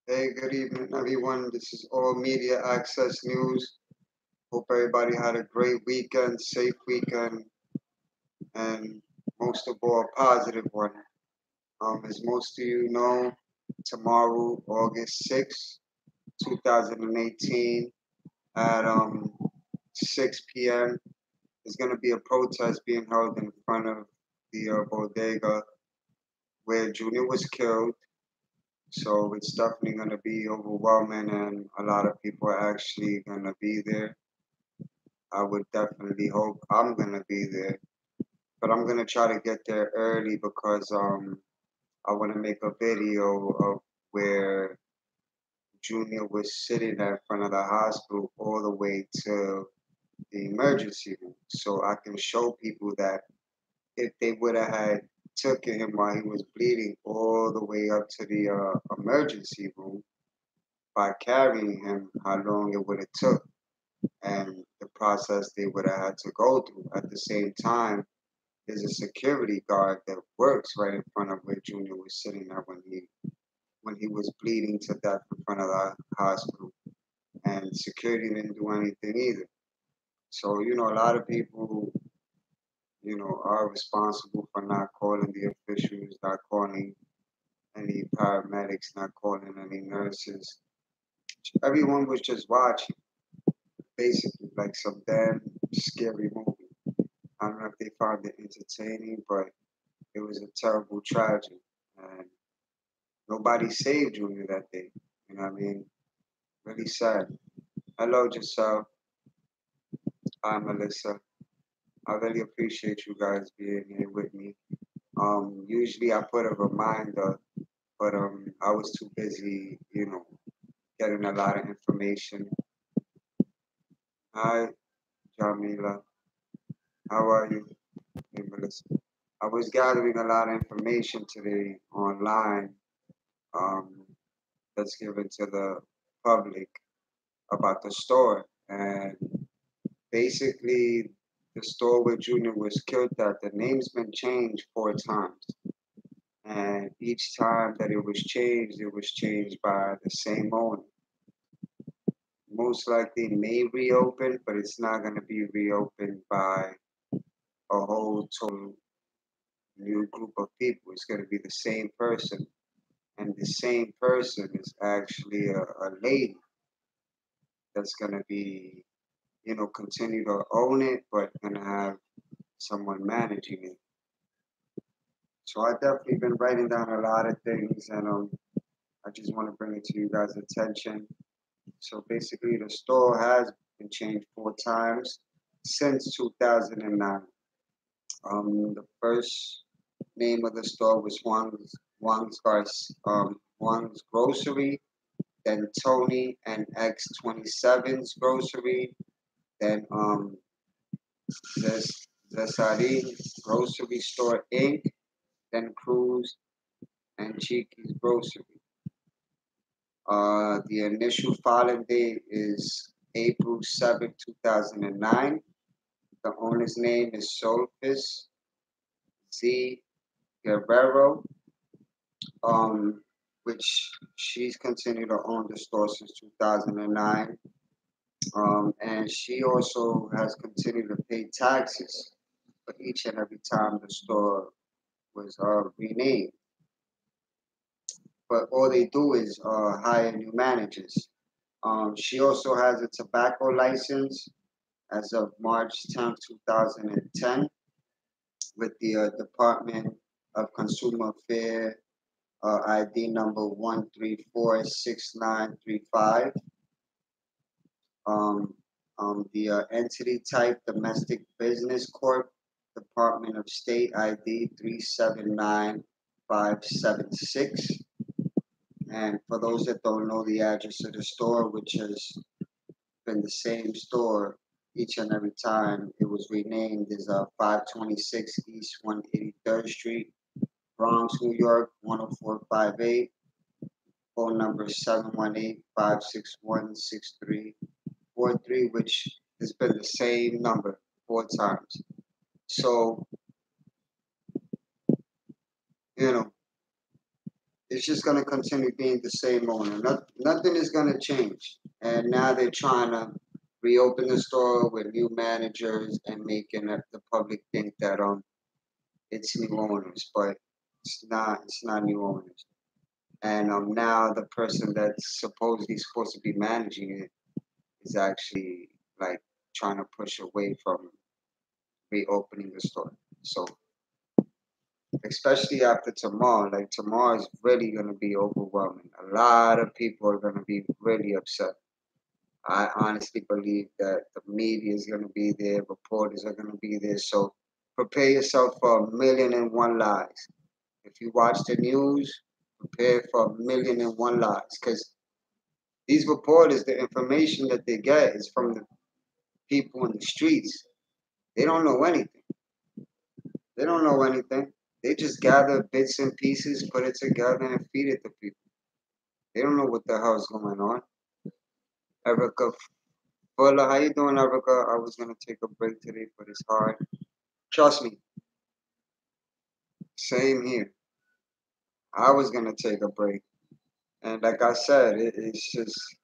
Hey, good evening, everyone. This is All Media Access News. Hope everybody had a great weekend, safe weekend, and most of all, a positive one. As most of you know, tomorrow, August 6th, 2018, at 6 p.m., there's going to be a protest being held in front of the bodega where Junior was killed. So it's definitely going to be overwhelming, and a lot of people are actually going to be there. I would definitely hope I'm gonna be there, but I'm gonna try to get there early because I want to make a video of where Junior was sitting in front of the hospital all the way to the emergency room, so I can show people that if they would have had taken him while he was bleeding all the way up to the emergency room by carrying him, how long it would have took and the process they would have had to go through. At the same time, there's a security guard that works right in front of where Junior was sitting there when he was bleeding to death in front of the hospital, and security didn't do anything either. So a lot of people are responsible for not calling the officials, not calling any paramedics, not calling any nurses. Everyone was just watching, basically like some damn scary movie. I don't know if they found it entertaining, but it was a terrible tragedy. And nobody saved Junior that day. You know what I mean? Really sad. Hello, Giselle. Hi, Melissa. I really appreciate you guys being here with me. Usually I put a reminder, but I was too busy, getting a lot of information. Hi, Jamila. How are you? Hey, Melissa. I was gathering a lot of information today online, um, that's given to the public about the store, and basically, the store where Junior was killed at, the name's been changed 4 times. And each time that it was changed by the same owner. Most likely may reopen, but it's not going to be reopened by a whole total new group of people. It's going to be the same person. And the same person is actually a lady that's going to be, continue to own it, but going to have someone managing it. So I definitely been writing down a lot of things, and I just want to bring it to you guys' attention. So basically, the store has been changed 4 times since 2009. The first name of the store was Wang's Grocery, then Tony and X27's Grocery, then Zesari Grocery Store Inc., then Cruz and Cheeky's Grocery. The initial filing date is April 7, 2009. The owner's name is Solfis Z. Guerrero, um, which she's continued to own the store since 2009. And she also has continued to pay taxes for each and every time the store was renamed. But all they do is hire new managers. She also has a tobacco license as of March 10th, 2010, with the Department of Consumer Affairs, ID number 1346935. Um, the entity type Domestic Business Corp, Department of State ID 379576. And for those that don't know the address of the store, which has been the same store each and every time it was renamed, is 526 East 183rd Street, Bronx, New York 10458. Phone number 718-561-6343, which has been the same number 4 times. So, you know, it's just going to continue being the same owner. Nothing is going to change. And now they're trying to reopen the store with new managers and making the public think that it's new owners, but it's not. It's not new owners. And now the person that's supposedly supposed to be managing it is actually like trying to push away from reopening the store. So especially after tomorrow, like tomorrow is really going to be overwhelming. A lot of people are going to be really upset. I honestly believe that the media is going to be there, reporters are going to be there. So prepare yourself for a million and one lies. If you watch the news, prepare for a million and one lies, because these reporters, the information that they get is from the people in the streets. They don't know anything. They don't know anything. They just gather bits and pieces, put it together, and feed it to people. They don't know what the hell is going on. Erica Fuller, how you doing, Erica? I was gonna take a break today, but it's hard. Trust me, same here. I was gonna take a break, and like I said, it's just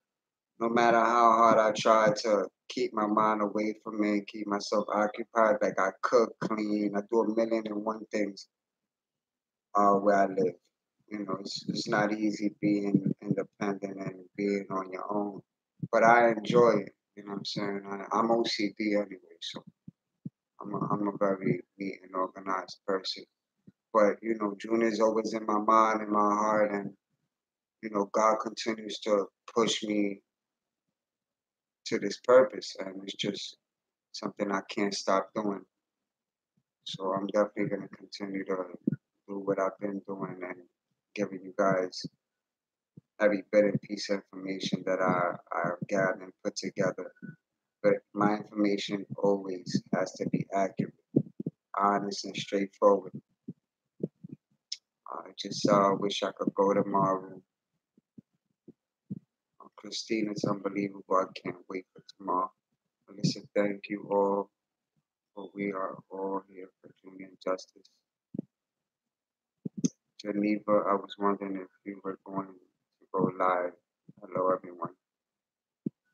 no matter how hard I try to keep my mind away from it, keep myself occupied, like I cook, clean, I do a million and one things where I live. You know, it's not easy being independent and being on your own, but I enjoy it. You know what I'm saying? I'm OCD anyway, so I'm a very neat and organized person. But you know, June is always in my mind and my heart, and you know, God continues to push me to this purpose, and it's just something I can't stop doing. So I'm definitely gonna continue to do what I've been doing and giving you guys every bit and piece of information that I've gathered and put together. But my information always has to be accurate, honest, and straightforward. I just wish I could go tomorrow. Christine, it's unbelievable. I can't wait for tomorrow. Listen, thank you all, for we are all here for Julian Justice. Geneva, I was wondering if you were going to go live. Hello, everyone.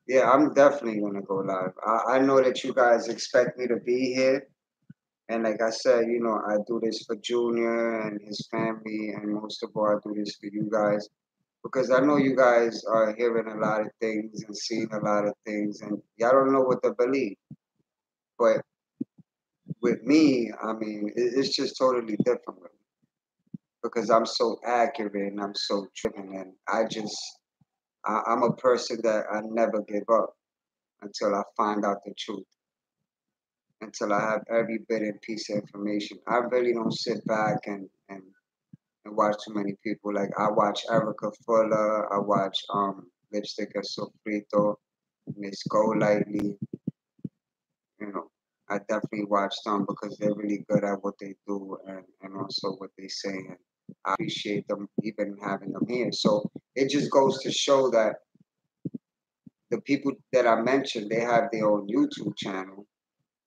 Yeah, I'm definitely going to go live. I know that you guys expect me to be here. And like I said, you know, I do this for Junior and his family. And most of all, I do this for you guys. Because I know you guys are hearing a lot of things and seeing a lot of things. And y'all don't know what to believe. But with me, I mean, it's just totally different with me. Because I'm so accurate and I'm so driven. And I'm a person that I never give up until I find out the truth, until I have every bit and piece of information. I really don't sit back and watch too many people. Like I watch Erica Fuller, I watch Lipstick of Sofrito, Miss Go Lightly, you know. I definitely watch them because they're really good at what they do and also what they say, and I appreciate them even having them here. So it just goes to show that the people that I mentioned, they have their own YouTube channel,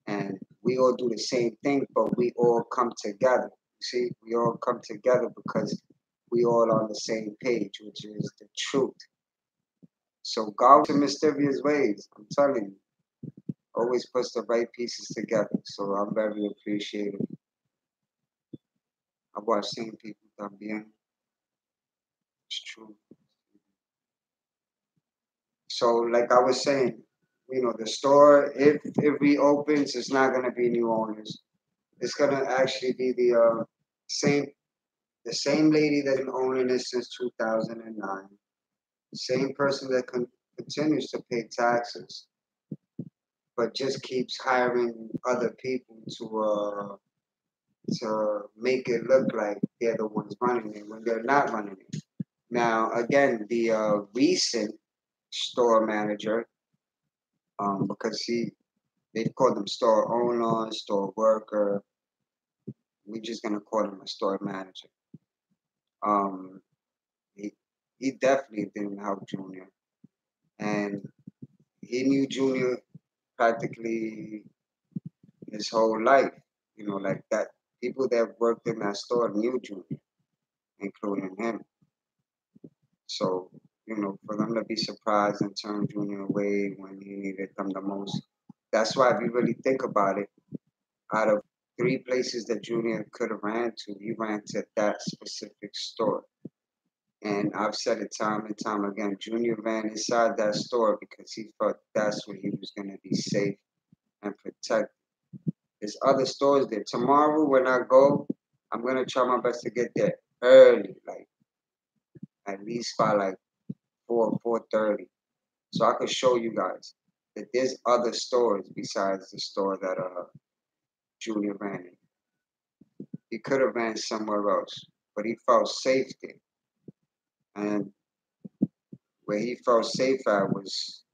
and we all do the same thing, but we all come together. You see, we all come together because we all on the same page, which is the truth. So God in mysterious ways, I'm telling you, always puts the right pieces together. So I'm very appreciative. I watch same people también. It's true. So like I was saying, you know, the store, if it reopens, it's not gonna be new owners. It's gonna actually be same the same lady that's been owning it since 2009, the same person that continues to pay taxes, but just keeps hiring other people to make it look like they're the ones running it when they're not running it. Now, again, the recent store manager, because they call them store owner, store worker. We're just gonna call him a store manager. Um, he he definitely didn't help Junior, and he knew Junior practically his whole life. You know, like that. People that worked in that store knew Junior, including him. So, for them to be surprised and turn Junior away when he needed them the most. That's why if you really think about it, out of three places that Junior could have ran to, he ran to that specific store. And I've said it time and time again, Junior ran inside that store because he felt that's where he was going to be safe and protected. There's other stores there. Tomorrow when I go, I'm going to try my best to get there early, like at least by like 4:30. So I could show you guys that there's other stores besides the store that Junior ran in. He could have ran somewhere else, but he felt safe there. And where he felt safe at was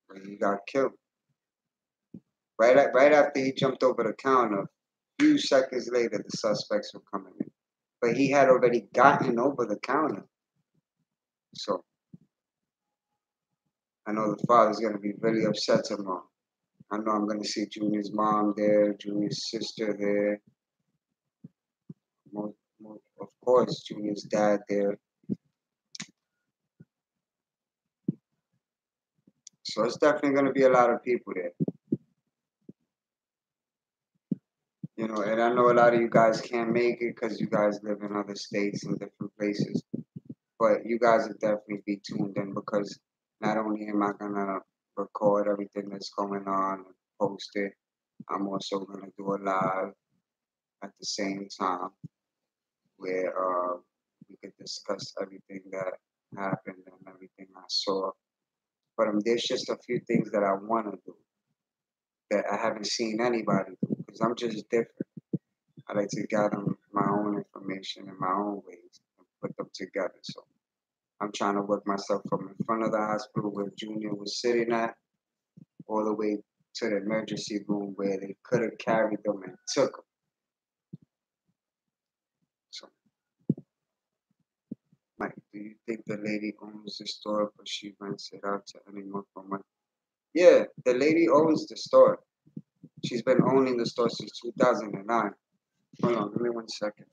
when he got killed. Right after he jumped over the counter, a few seconds later, the suspects were coming in. But he had already gotten over the counter. So I know the father's going to be really upset tomorrow. I know I'm going to see Junior's mom there, Junior's sister there, of course, Junior's dad there. So it's definitely going to be a lot of people there. And I know a lot of you guys can't make it because you guys live in other states and different places. But you guys will definitely be tuned in because not only am I going to record everything that's going on and post it, I'm also going to do a live at the same time where we could discuss everything that happened and everything I saw. But there's just a few things that I want to do that I haven't seen anybody do because I'm just different. I like to gather my own information in my own ways and put them together. So I'm trying to work myself from in front of the hospital where Junior was sitting at all the way to the emergency room where they could have carried them and took them. So, Mike, do you think the lady owns the store but she rents it out to anyone for money? Yeah, the lady owns the store. She's been owning the store since 2009. Hold on, give me 1 second.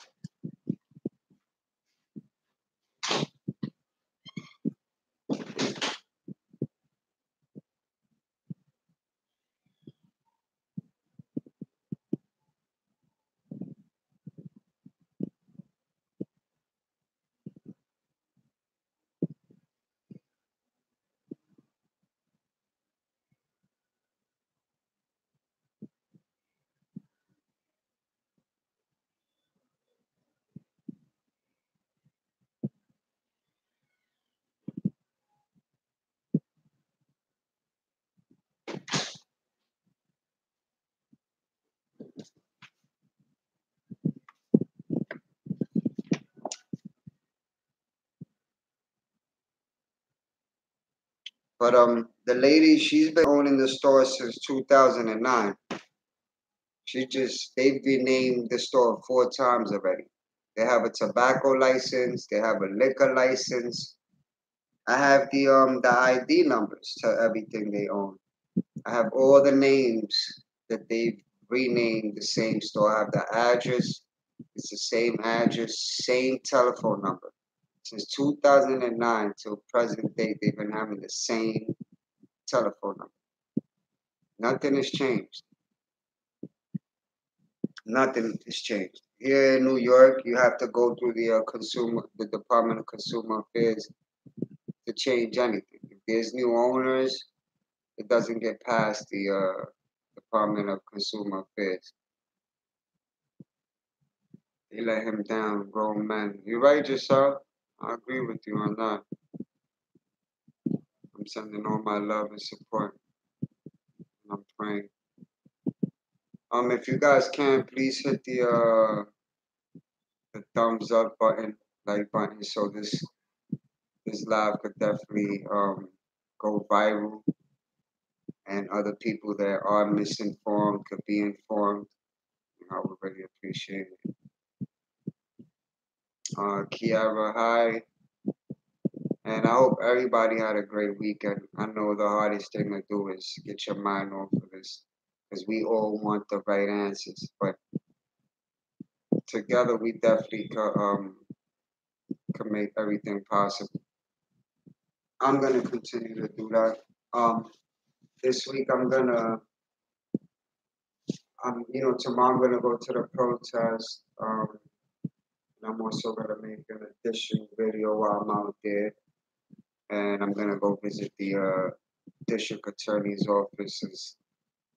But the lady, she's been owning the store since 2009. They've renamed the store 4 times already. They have a tobacco license, they have a liquor license. I have the ID numbers to everything they own. I have all the names that they've renamed the same store. I have the address. It's the same address, same telephone number. Since 2009 till present date, they've been having the same telephone number. Nothing has changed. Nothing has changed. Here in New York, you have to go through the Department of Consumer Affairs to change anything. If there's new owners, it doesn't get past the Department of Consumer Affairs. They let him down, grown man. You're right, yourself. I agree with you on that. I'm sending all my love and support, and I'm praying. If you guys can, please hit the thumbs up button, like button, so this live could definitely go viral, and other people that are misinformed could be informed. I would really appreciate it. Kiara, hi. And I hope everybody had a great weekend. I know the hardest thing to do is get your mind off of this because we all want the right answers. But together, we definitely could make everything possible. I'm gonna continue to do that. This week tomorrow I'm gonna go to the protest. And I'm also gonna make an additional video while I'm out there, and I'm gonna go visit the district attorney's offices.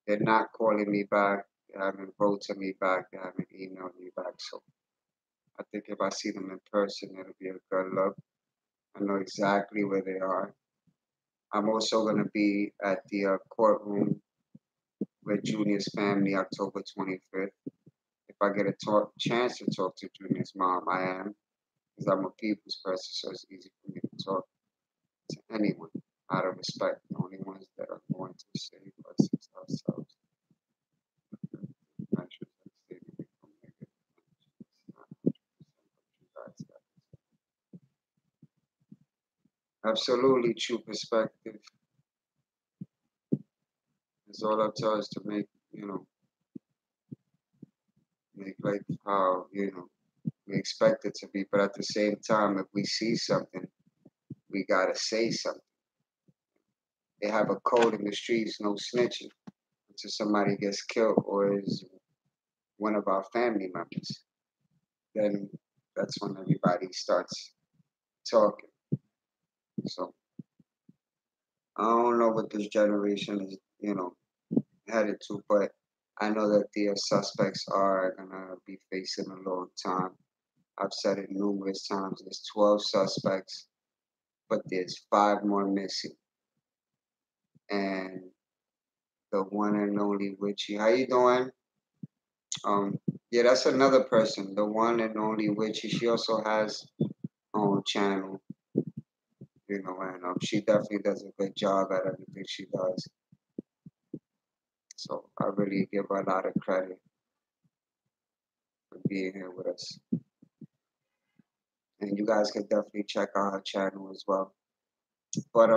They're not calling me back. They haven't wrote to me back. They haven't emailed me back. So I think if I see them in person, it'll be a good look. I know exactly where they are. I'm also going to be at the courtroom with Junior's family October 25th. If I get a chance to talk to Junior's mom, I am, because I'm a people's person, so it's easy for me to talk to anyone out of respect. The only ones that are going to save us is ourselves. Absolutely true perspective. It's all up to us to make like how, we expect it to be. But at the same time, if we see something, we gotta say something. They have a code in the streets, no snitching until somebody gets killed or is one of our family members. Then that's when everybody starts talking. So I don't know what this generation is, headed to, but I know that the suspects are gonna be facing a long time. I've said it numerous times. There's 12 suspects, but there's 5 more missing. And the one and only Witchy. How you doing? Um, yeah, that's another person. The one and only Witchy. She also has her own channel, and she definitely does a good job at everything she does. So I really give her a lot of credit for being here with us. And you guys can definitely check out her channel as well. But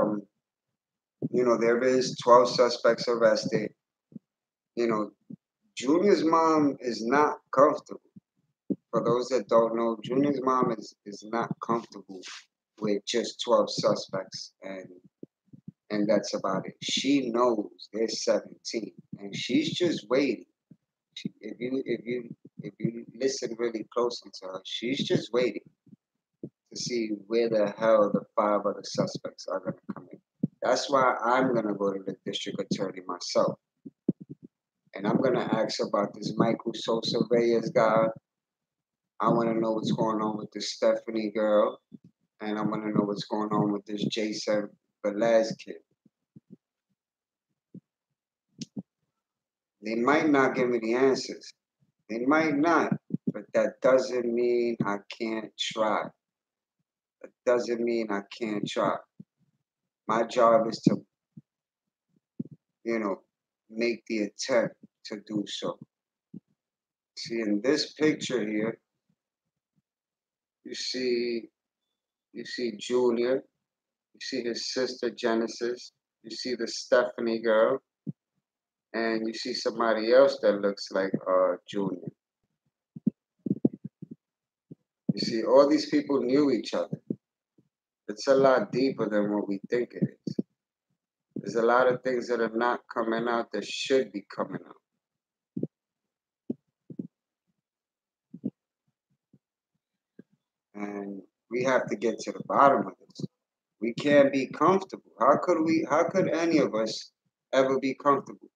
there is 12 suspects arrested. You know, Junior's mom is not comfortable. For those that don't know, Junior's mom is not comfortable with just 12 suspects, and that's about it. She knows there's 17, and she's just waiting. If you listen really closely to her, she's just waiting to see where the hell the 5 other suspects are gonna come in. That's why I'm gonna go to the district attorney myself, and I'm gonna ask about this Michael Sosa Reyes guy. I want to know what's going on with this Stephanie girl, and I want to know what's going on with this Jason Velez kid. They might not give me the answers. They might not, but that doesn't mean I can't try. That doesn't mean I can't try. My job is to, you know, make the attempt to do so. See, in this picture here, you see, you see Junior, you see his sister Genesis, you see the Stephanie girl, and you see somebody else that looks like Junior. You see, all these people knew each other. It's a lot deeper than what we think it is. There's a lot of things that are not coming out that should be coming out. And we have to get to the bottom of this. We can't be comfortable. How could any of us ever be comfortable?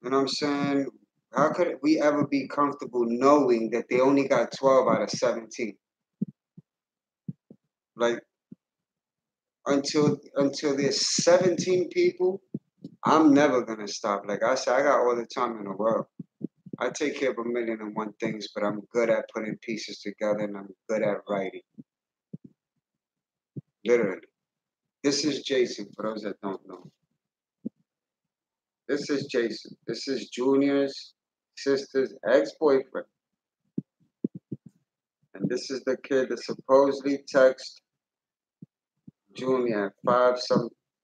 You know what I'm saying? How could we ever be comfortable knowing that they only got 12 out of 17? Like until there's 17 people, I'm never gonna stop. Like I said, I got all the time in the world. I take care of 1,000,001 things, but I'm good at putting pieces together and I'm good at writing. Literally. This is Jason, for those that don't know. This is Jason. This is Junior's sister's ex-boyfriend. And this is the kid that supposedly texted Junior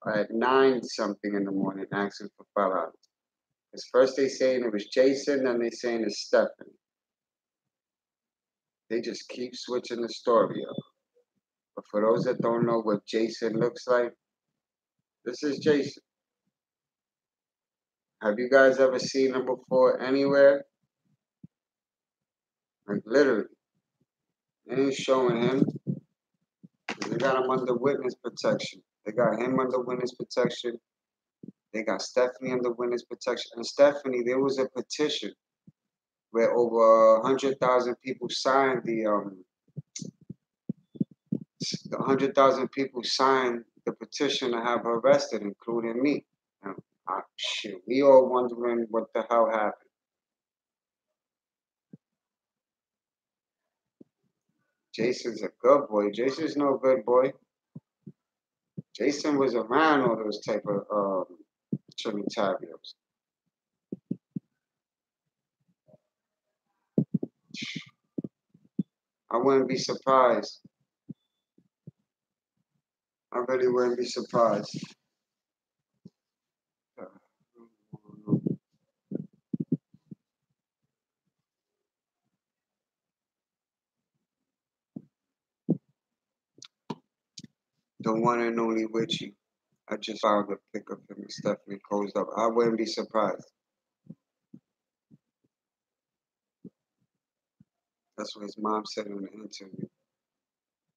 at 9 something in the morning asking for $5. Because first they saying it was Jason, then they saying it's Stephanie. They just keep switching the story up. But for those that don't know what Jason looks like, this is Jason. Have you guys ever seen him before anywhere? Like literally. They ain't showing him. They got him under witness protection. They got him under witness protection. They got Stephanie under witness protection. And Stephanie, there was a petition where over 100,000 people signed the 100,000 people signed the petition to have her arrested, including me. And shit, we all wondering what the hell happened. Jason's a good boy. Jason's no good boy. Jason was around all those type of Trinitarios. I wouldn't be surprised. I really wouldn't be surprised. The one and only Witchy. I just found a pic of him and Stephanie closed up. I wouldn't be surprised. That's what his mom said in the interview.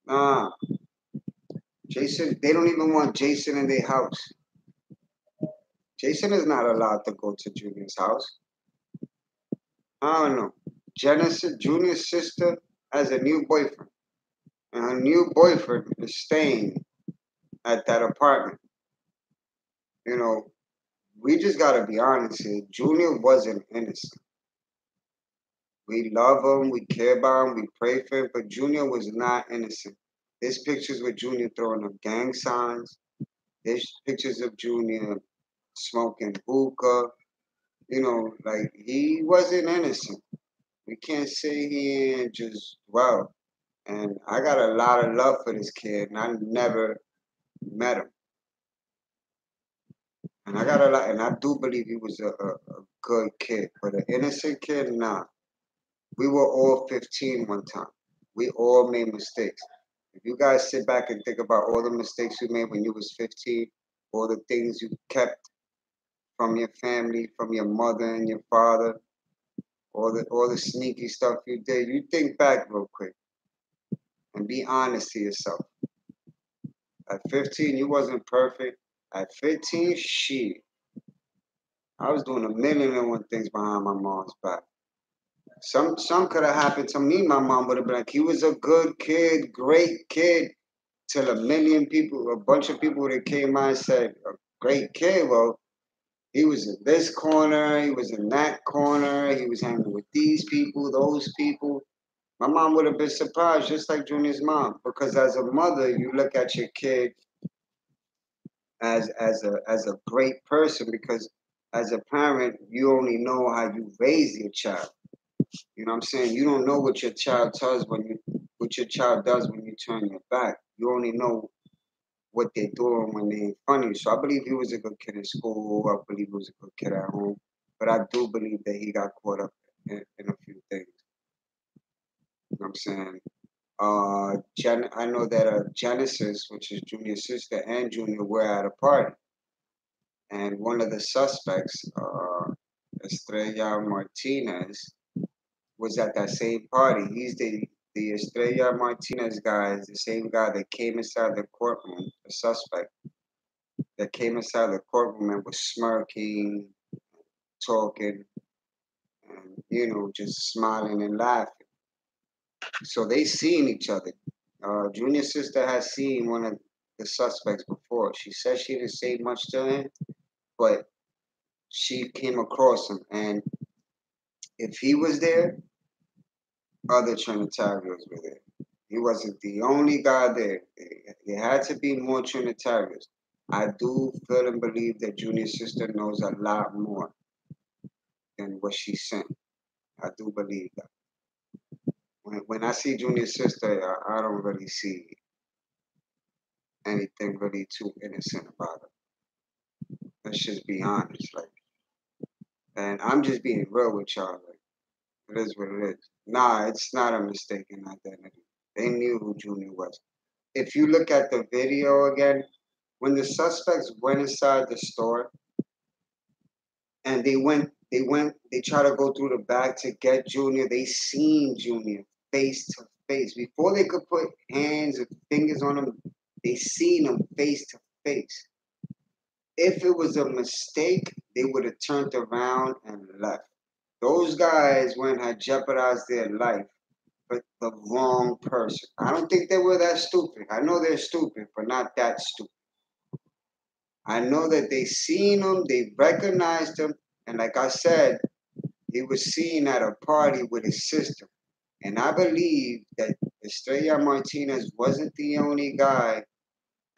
Nah, Jason, they don't even want Jason in their house. Jason is not allowed to go to Junior's house. I don't know. Genesis, Junior's sister, has a new boyfriend. And her new boyfriend is staying at that apartment. You know, we just gotta be honest here. Junior wasn't innocent. We love him, we care about him, we pray for him, but Junior was not innocent. There's pictures with Junior throwing up gang signs. There's pictures of Junior smoking hookah. You know, like he wasn't innocent. We can't say he ain't just well. And I got a lot of love for this kid, and I never met him. And I got a lot, and I do believe he was a good kid, but an innocent kid, nah. We were all 15 one time. We all made mistakes. If you guys sit back and think about all the mistakes you made when you was 15, all the things you kept from your family, from your mother and your father, all the sneaky stuff you did, you think back real quick and be honest to yourself. At 15, you wasn't perfect. At 15, shit, I was doing a million and one things behind my mom's back. Some could have happened to me. My mom would have been like, he was a good kid, great kid. Till a million people, a bunch of people that came out and said, a great kid. Well, he was in this corner, he was in that corner, he was hanging with these people, those people. My mom would have been surprised, just like Junior's mom, because as a mother, you look at your kid as a great person, because as a parent, you only know how you raise your child. You know what I'm saying? You don't know what your child does when you turn your back. You only know what they're doing when they ain't funny. So I believe he was a good kid in school. I believe he was a good kid at home. But I do believe that he got caught up in a few things. You know what I'm saying? I know that Genesis, which is Junior's sister, and Junior were at a party. And one of the suspects, Estrella Martinez, was at that same party. He's the Estrella Martinez guy is the same guy that came inside the courtroom, the suspect that came inside the courtroom and was smirking, talking, and just smiling and laughing. So they seen each other. Junior's sister has seen one of the suspects before. She said she didn't say much to him, but she came across him, and if he was there, other Trinitarians were there. He wasn't the only guy there. There had to be more Trinitarians. I do feel and believe that Junior's sister knows a lot more than what she's saying. I do believe that. When I see Junior's sister, I don't really see anything really too innocent about her. Let's just be honest, like, and I'm just being real with y'all. Like, it is what it is. Nah, it's not a mistaken identity. They knew who Junior was. if you look at the video again, when the suspects went inside the store and they tried to go through the back to get Junior, they seen Junior face to face. Before they could put hands and fingers on him, they seen him face to face. If it was a mistake, they would have turned around and left. Those guys went had jeopardized their life for the wrong person. I don't think they were that stupid. I know they're stupid, but not that stupid. I know that they seen him, they recognized him, and like I said, he was seen at a party with his sister. And I believe that Estrella Martinez wasn't the only guy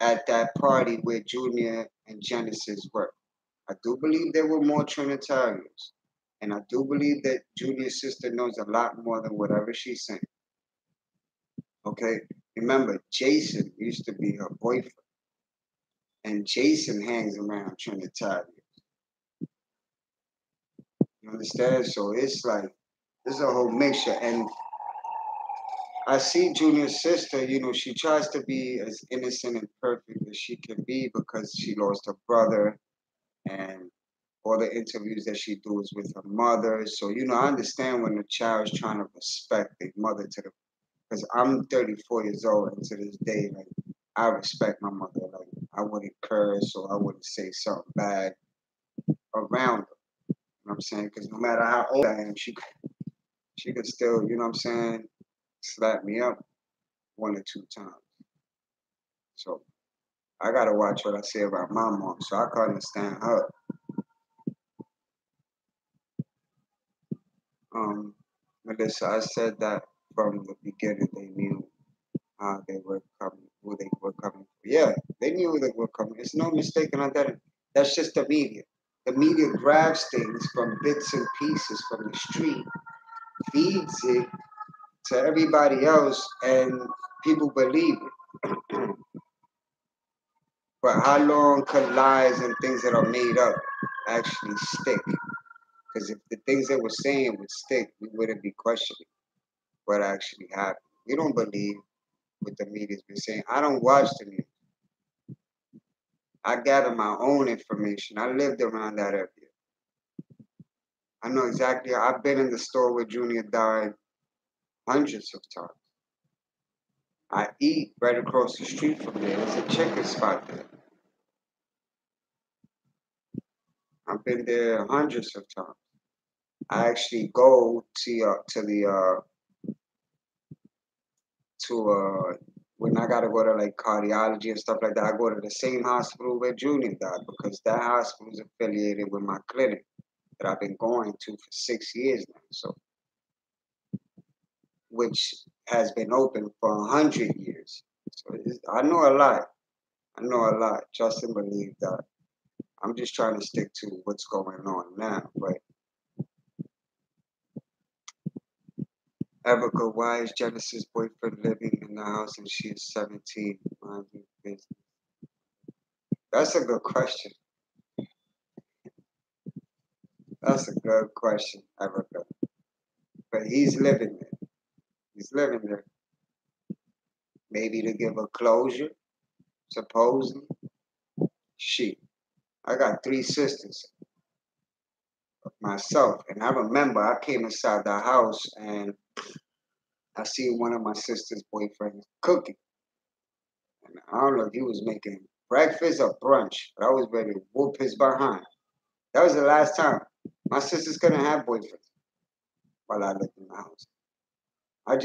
at that party where Junior and Genesis were. I do believe there were more Trinitarians. And I do believe that Junior's sister knows a lot more than whatever she's saying. Okay? Remember, Jason used to be her boyfriend. And Jason hangs around Trinitarians. You understand? So it's like, there's a whole mixture. And I see Junior's sister, she tries to be as innocent and perfect as she can be because she lost her brother and all the interviews that she does with her mother. So, I understand when a child's trying to respect their mother because I'm 34 years old and to this day, like, I respect my mother. Like, I wouldn't curse or I wouldn't say something bad around her. You know what I'm saying? Because no matter how old I am, she could still, you know what I'm saying, slap me up 1 or 2 times. So I gotta watch what I say about my mom so I can understand her. Melissa, I said that from the beginning they knew how they were coming, who they were coming for. Yeah, they knew they were coming. There's no mistake on that. That's just the media. The media grabs things from bits and pieces from the street, feeds it to everybody else, and people believe it. But how long can lies and things that are made up actually stick? Because if the things that we're saying would stick, we wouldn't be questioning what actually happened. We don't believe what the media's been saying. I don't watch the news. I gather my own information. I lived around that area. I know exactly. I've been in the store where Junior died hundreds of times. I eat right across the street from there. There's a chicken spot there. I've been there hundreds of times. I actually go to the when I gotta go to like cardiology and stuff like that, I go to the same hospital where Junior died because that hospital is affiliated with my clinic that I've been going to for 6 years now. So, which has been open for 100 years. So I know a lot. I know a lot. Trust and believe that. I'm just trying to stick to what's going on now. But Erica, why is Genesis' boyfriend living in the house and she is 17? Mind your business. That's a good question. That's a good question, Erica. But he's living there. He's living there. Maybe to give a closure, supposedly. She. I got 3 sisters myself. And I remember I came inside the house and I seen one of my sister's boyfriends cooking. And I don't know if he was making breakfast or brunch, but I was ready to whoop his behind. That was the last time. My sisters couldn't have boyfriends while I lived in the house. I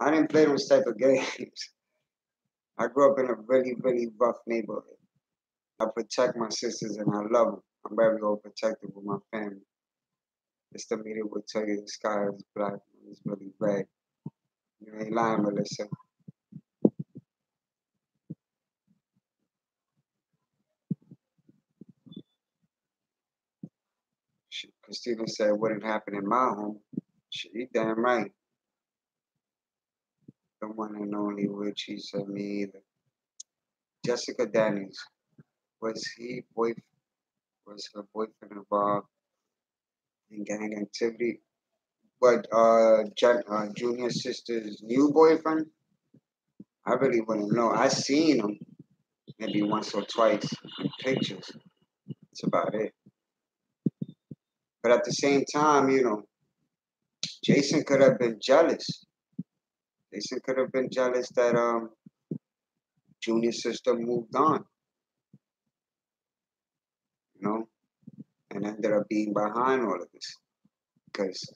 didn't play those type of games. I grew up in a really, really rough neighborhood. I protect my sisters and I love them. I'm very overprotective with my family. It's the media will tell you the sky is black and it's really red. You ain't lying, Melissa. Christina said, wouldn't happen in my home. She damn right. The one and only which he said me either. Jessica Daniels. Was he boy was her boyfriend involved in gang activity? But Junior's sister's new boyfriend? I really wouldn't know. I seen him maybe once or twice in pictures. That's about it. But at the same time, Jason could have been jealous. Jason could have been jealous that Junior's sister moved on, you know, and ended up being behind all of this. Because,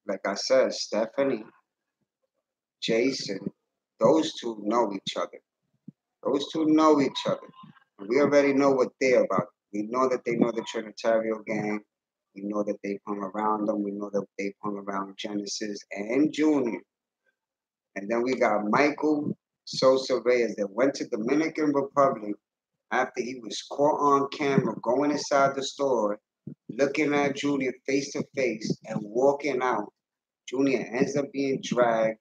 like I said, Stephanie, Jason, those two know each other. Those two know each other. And we already know what they're about. We know that they know the Trinitario gang. We know that they've hung around them. We know that they've hung around Genesis and Junior. And then we got Michael Sosa Reyes that went to Dominican Republic after he was caught on camera going inside the store, looking at Junior face to face and walking out. Junior ends up being dragged,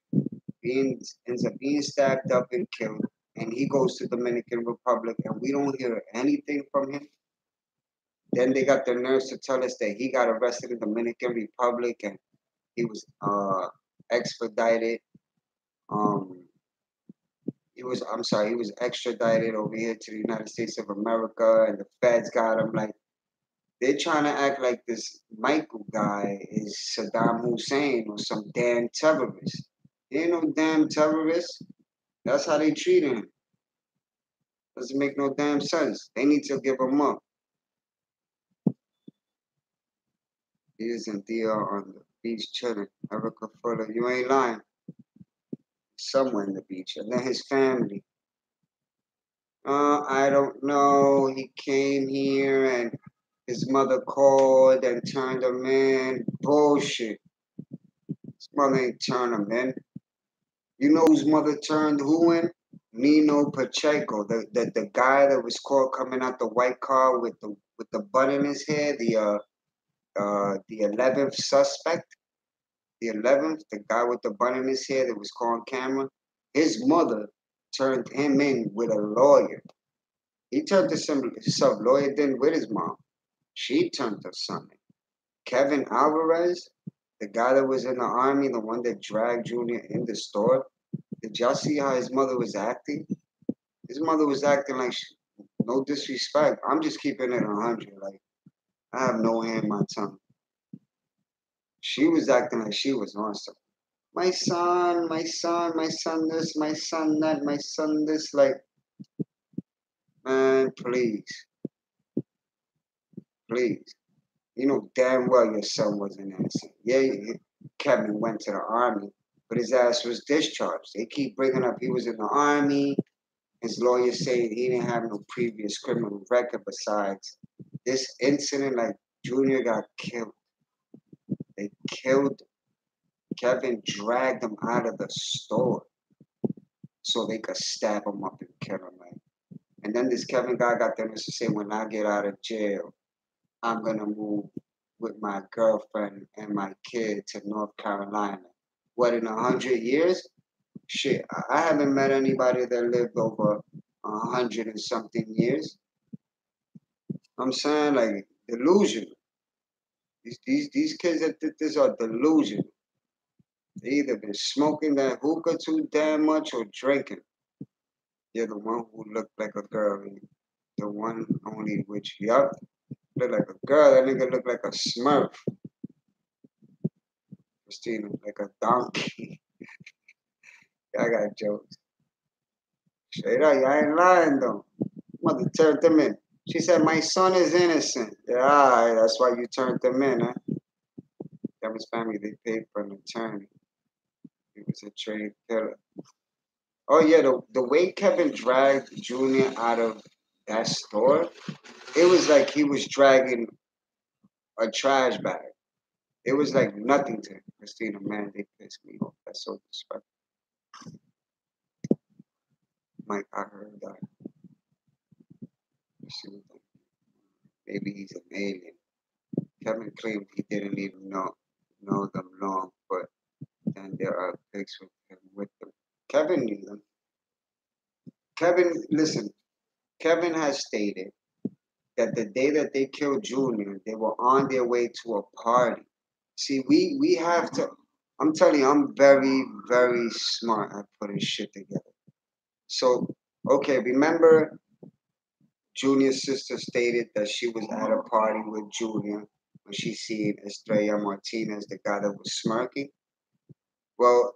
ends up being stabbed up and killed, and he goes to Dominican Republic, and we don't hear anything from him. Then they got the nerves to tell us that he got arrested in Dominican Republic and he was extradited. Um, he was extradited over here to the United States of America, and the feds got him. Like they're trying to act like this Michael guy is Saddam Hussein or some damn terrorist. He ain't no damn terrorist. That's how they treat him. Doesn't make no damn sense. They need to give him up. He is in DR on the beach chilling. Erica Fuller, you ain't lying. Somewhere in the beach. And then his family. I don't know. He came here and his mother called and turned him in. Bullshit. His mother ain't turned him in. You know whose mother turned who in? Nino Pacheco, the guy that was caught coming out the white car with the bun in his hair, the 11th suspect, the 11th, the guy with the bun in his hair that was caught on camera. His mother turned him in with a lawyer. He turned the sub lawyer then with his mom. She turned her son in. Kevin Alvarez, the guy that was in the army, the one that dragged Junior in the store. Did y'all see how his mother was acting? His mother was acting like no disrespect. I'm just keeping it 100. Like I have no hair in my tongue. She was acting like she was on something. My son, my son, my son this, my son that, my son this. Like, man, please, please. You know damn well your son wasn't innocent. Yeah, Kevin went to the army, but his ass was discharged. They keep bringing up he was in the army. His lawyer saying he didn't have no previous criminal record besides this incident. Like Junior got killed. They killed Kevin, dragged him out of the store so they could stab him up and kill him. Like. And then this Kevin guy got the nerve to say, when I get out of jail, I'm gonna move with my girlfriend and my kid to North Carolina. What, in 100 years? Shit, I haven't met anybody that lived over 100 and something years. I'm saying like delusional. These kids that did this are delusional. They either been smoking that hookah too damn much or drinking. You're the one who looked like a girl, and the one only which yup look like a girl. That nigga look like a Smurf. Christina, like a donkey. I got jokes. Straight up, I ain't lying though. Mother turned them in. She said, my son is innocent. Yeah, all right, that's why you turned them in, huh? Kevin's family, they paid for an attorney. He was a trained killer. Oh yeah, the way Kevin dragged Junior out of that store, it was like he was dragging a trash bag. It was like nothing to him. Christina, man, they pissed me off. That's so disrespectful. Mike, I heard that. Maybe he's an alien. Kevin claimed he didn't even know them long, but then there are pics with him with them. Kevin knew them. Kevin, listen, Kevin has stated that the day that they killed Junior, they were on their way to a party. See, we have to. I'm telling you, I'm very, very smart at putting shit together. So, okay, remember Junior's sister stated that she was at a party with Junior when she seen Estrella Martinez, the guy that was smirking. Well,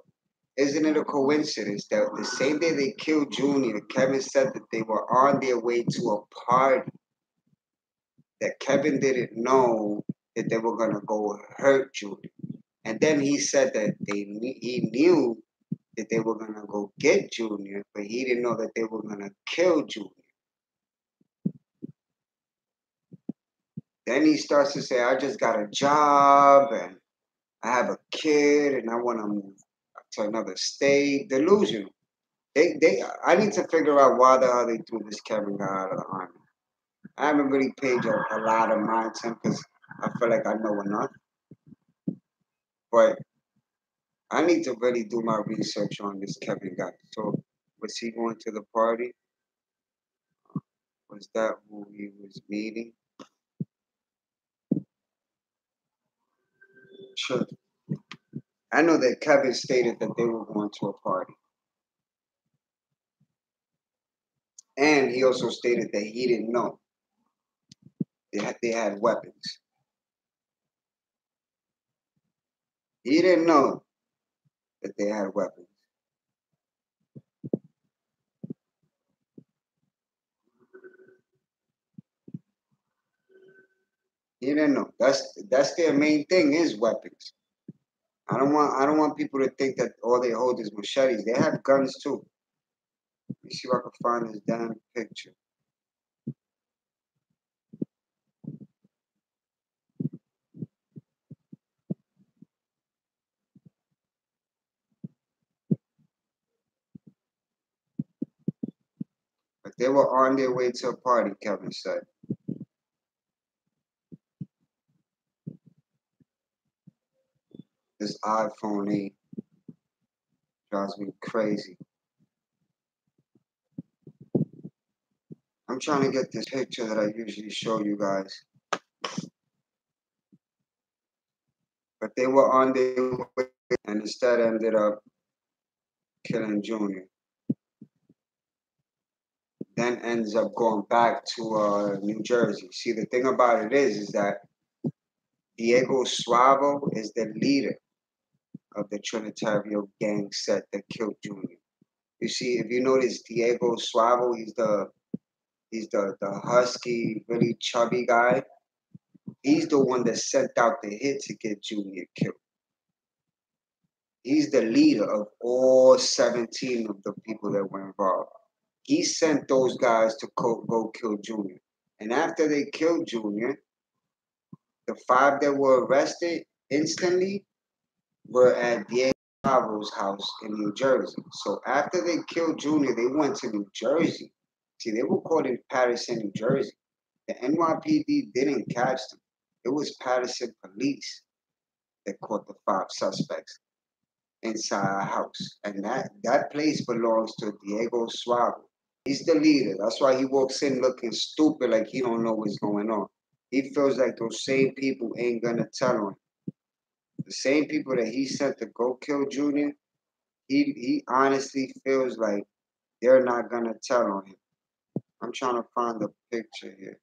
isn't it a coincidence that the same day they killed Junior, Kevin said that they were on their way to a party, that Kevin didn't know that they were gonna go hurt Junior. And then he said that he knew that they were gonna go get Junior, but he didn't know that they were gonna kill Junior. Then he starts to say, I just got a job and I have a kid and I want to move to another state. Delusional. I need to figure out why the hell they threw this Kevin guy out of the army. I haven't really paid a lot of mind to him because I feel like I know enough. But I need to really do my research on this Kevin guy. So, was he going to the party? Was that who he was meeting? Sure. I know that Kevin stated that they were going to a party. And he also stated that he didn't know they had weapons. He didn't know that they had weapons. He didn't know. That's their main thing is weapons. I don't want people to think that all they hold is machetes. They have guns too. Let me see if I can find this damn picture. But they were on their way to a party, Kevin said. This iPhone 8 drives me crazy. I'm trying to get this picture that I usually show you guys. But they were on their way and instead ended up killing Junior. Then ends up going back to New Jersey. See, the thing about it is that Diego Suavo is the leader of the Trinitario gang set that killed Junior. You see, if you notice Diego Suavo, he's the husky, really chubby guy. He's the one that sent out the hit to get Junior killed. He's the leader of all 17 of the people that were involved. He sent those guys to go kill Junior. And after they killed Junior, the 5 that were arrested instantly were at Diego Bravo's house in New Jersey. So after they killed Junior, they went to New Jersey. See, they were caught in Patterson, New Jersey. The NYPD didn't catch them. It was Patterson police that caught the 5 suspects inside a house. And that place belongs to Diego Suave. He's the leader. That's why he walks in looking stupid like he don't know what's going on. He feels like those same people ain't gonna tell on him. The same people that he sent to go kill Junior, he honestly feels like they're not gonna tell on him. I'm trying to find the picture here.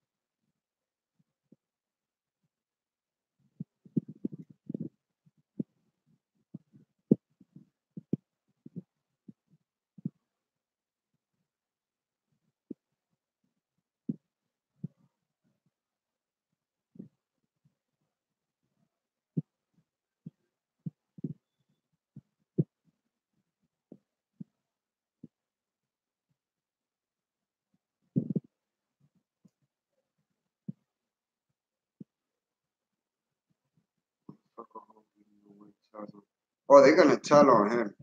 Oh, they're gonna tell on him.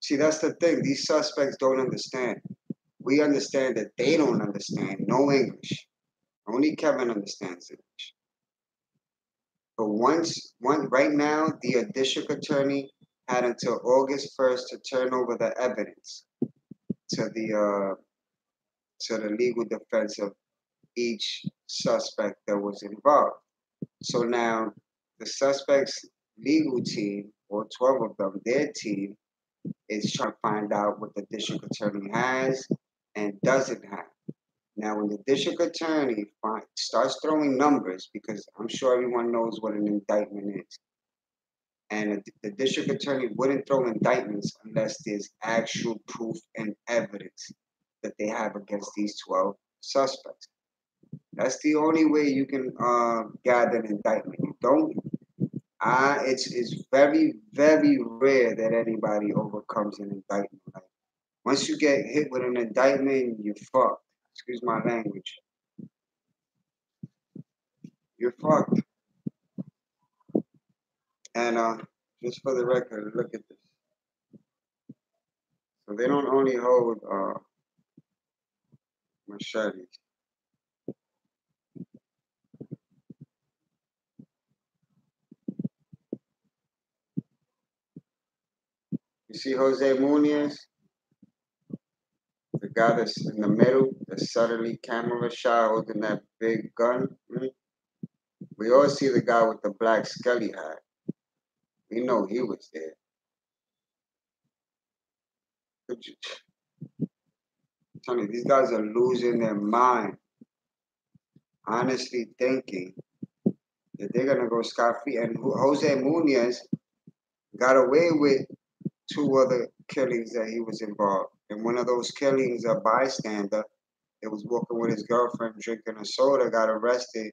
See, that's the thing. These suspects don't understand. We understand that they don't understand no English. Only Kevin understands English. But right now, the district attorney had until August 1st to turn over the evidence to the legal defense of each suspect that was involved. So now the suspect's legal team, or 12 of them, their team, It's trying to find out what the district attorney has and doesn't have. Now, when the district attorney starts throwing numbers, because I'm sure everyone knows what an indictment is, and the district attorney wouldn't throw indictments unless there's actual proof and evidence that they have against these 12 suspects. That's the only way you can gather an indictment. You don't. It's very, very rare that anybody overcomes an indictment. Like, once you get hit with an indictment, you're fucked. Excuse my language. You're fucked. And just for the record, look at this. So they don't only hold machetes. You see Jose Munoz, the guy that's in the middle, the suddenly camera shot holding that big gun. We all see the guy with the black skelly hat. We know he was there. I'm telling you, these guys are losing their mind, honestly thinking that they're gonna go scot-free. And Jose Munoz got away with 2 other killings that he was involved. In one of those killings, a bystander that was walking with his girlfriend drinking a soda got arrested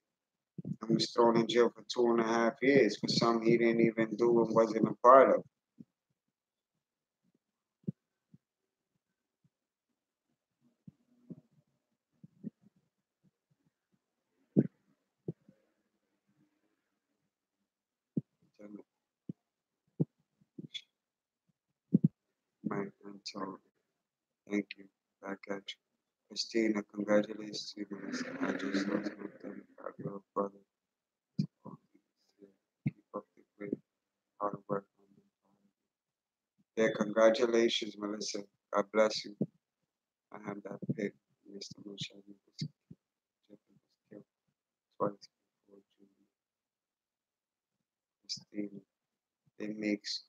and was thrown in jail for 2.5 years for something he didn't even do and wasn't a part of. Mike Antonio, thank you. Back at you. Christina, congratulations to you. I just lost my 35-year-old brother. Keep up the great hard work. Yeah, congratulations, Melissa. God bless you. I have that pic. Mr. Michelle was killed twice before Julie. Christina, they makes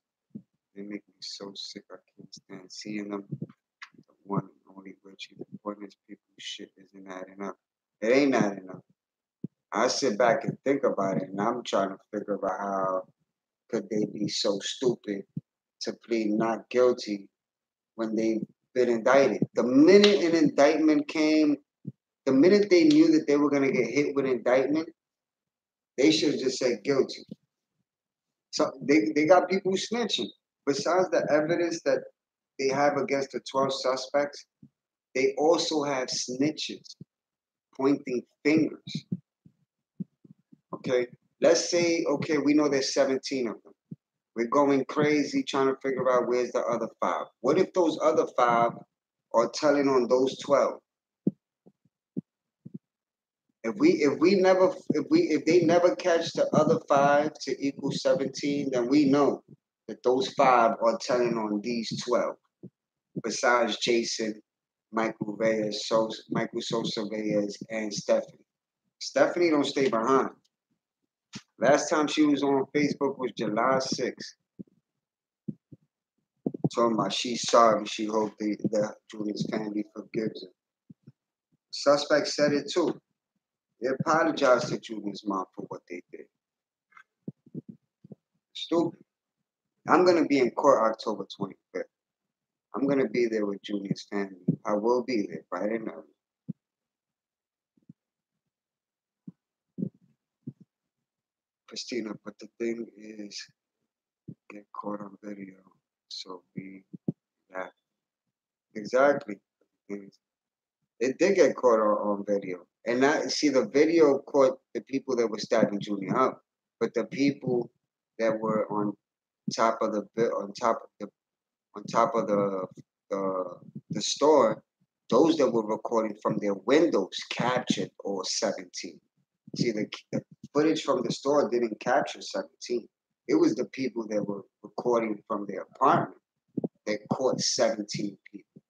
they make me so sick. I can't stand seeing them. The one and only Richie. The point is, people shit isn't adding up. It ain't adding up. I sit back and think about it, and I'm trying to figure out how could they be so stupid to plead not guilty when they've been indicted. The minute an indictment came, the minute they knew that they were going to get hit with indictment, they should have just said guilty. So they got people snitching. Besides the evidence that they have against the 12 suspects, they also have snitches pointing fingers. Okay, let's say, okay, we know there's 17 of them. We're going crazy trying to figure out where's the other 5. What if those other 5 are telling on those 12? If they never catch the other 5 to equal 17, then we know that those 5 are telling on these 12. Besides Jason, Michael Sosa Reyes, and Stephanie. Stephanie don't stay behind. Last time she was on Facebook was July 6th. Talking about she's sorry, she hoped the Julian's family forgives her. Suspect said it too. They apologized to Julian's mom for what they did. Stupid. I'm going to be in court October 25th. I'm going to be there with Julian's family. I will be there, bright and early. Christina, but the thing is, get caught on video. So we laugh. Exactly. It did get caught on video. And now, see, the video caught the people that were stabbing Julian up. But the people that were on top of the store, those that were recording from their windows captured all 17. See, the footage from the store didn't capture 17. It was the people that were recording from their apartment that caught 17 people.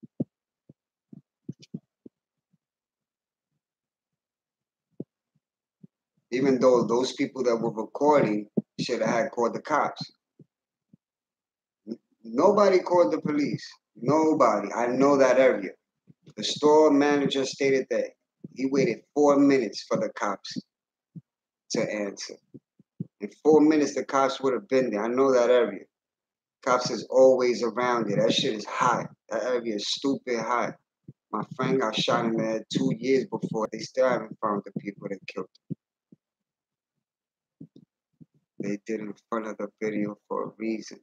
Even though those people that were recording should have had called the cops. Nobody called the police. Nobody. I know that area. The store manager stated that he waited 4 minutes for the cops to answer. In 4 minutes, the cops would have been there. I know that area. Cops is always around it. That shit is hot. That area is stupid hot. My friend got shot in the head 2 years before. They still haven't found the people that killed him. They did in front of the video for a reason.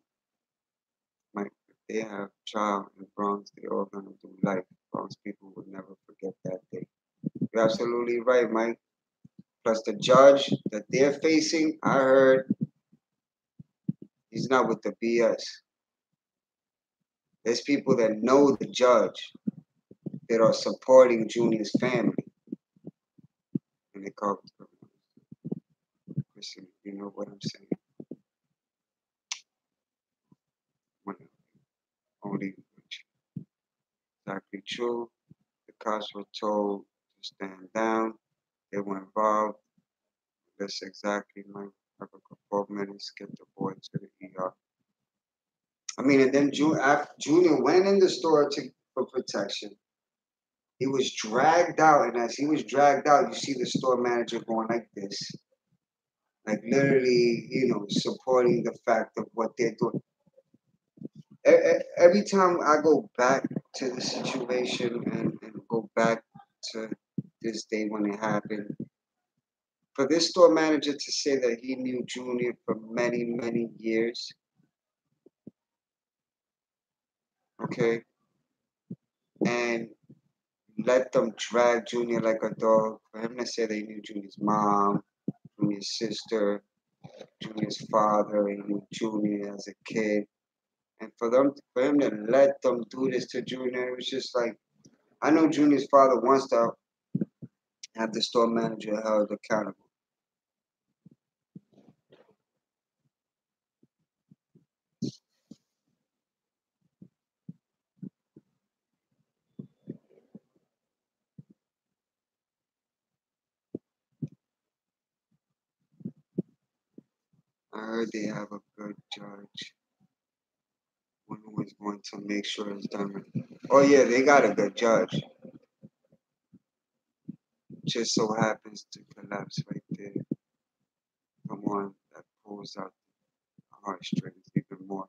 Like, if they have trial in Bronx, they're all gonna do life. Bronx people would never forget that day. You're absolutely right, Mike. Plus the judge that they're facing, I heard he's not with the BS. There's people that know the judge that are supporting Junior's family. And they call it, listen, you know what I'm saying? When only exactly true. The cops were told to stand down. They were involved. That's exactly my 4 minutes. Get the boy to the ER. I mean, and then Junior went in the store for protection. He was dragged out, and as he was dragged out, you see the store manager going like this, like literally, supporting the fact of what they're doing. Every time I go back to the situation and go back to this day when it happened, for this store manager to say that he knew Junior for many, many years, okay, and let them drag Junior like a dog, for him to say that he knew Junior's mom, Junior's sister, Junior's father, and knew Junior as a kid, and for him to let them do this to Junior, it was just like, I know Junior's father wants to have the store manager held accountable. I heard they have a good judge, one who is going to make sure it's done right. Oh yeah, they got a good judge. Just so happens to collapse right there. The one that pulls out the heartstrings even more.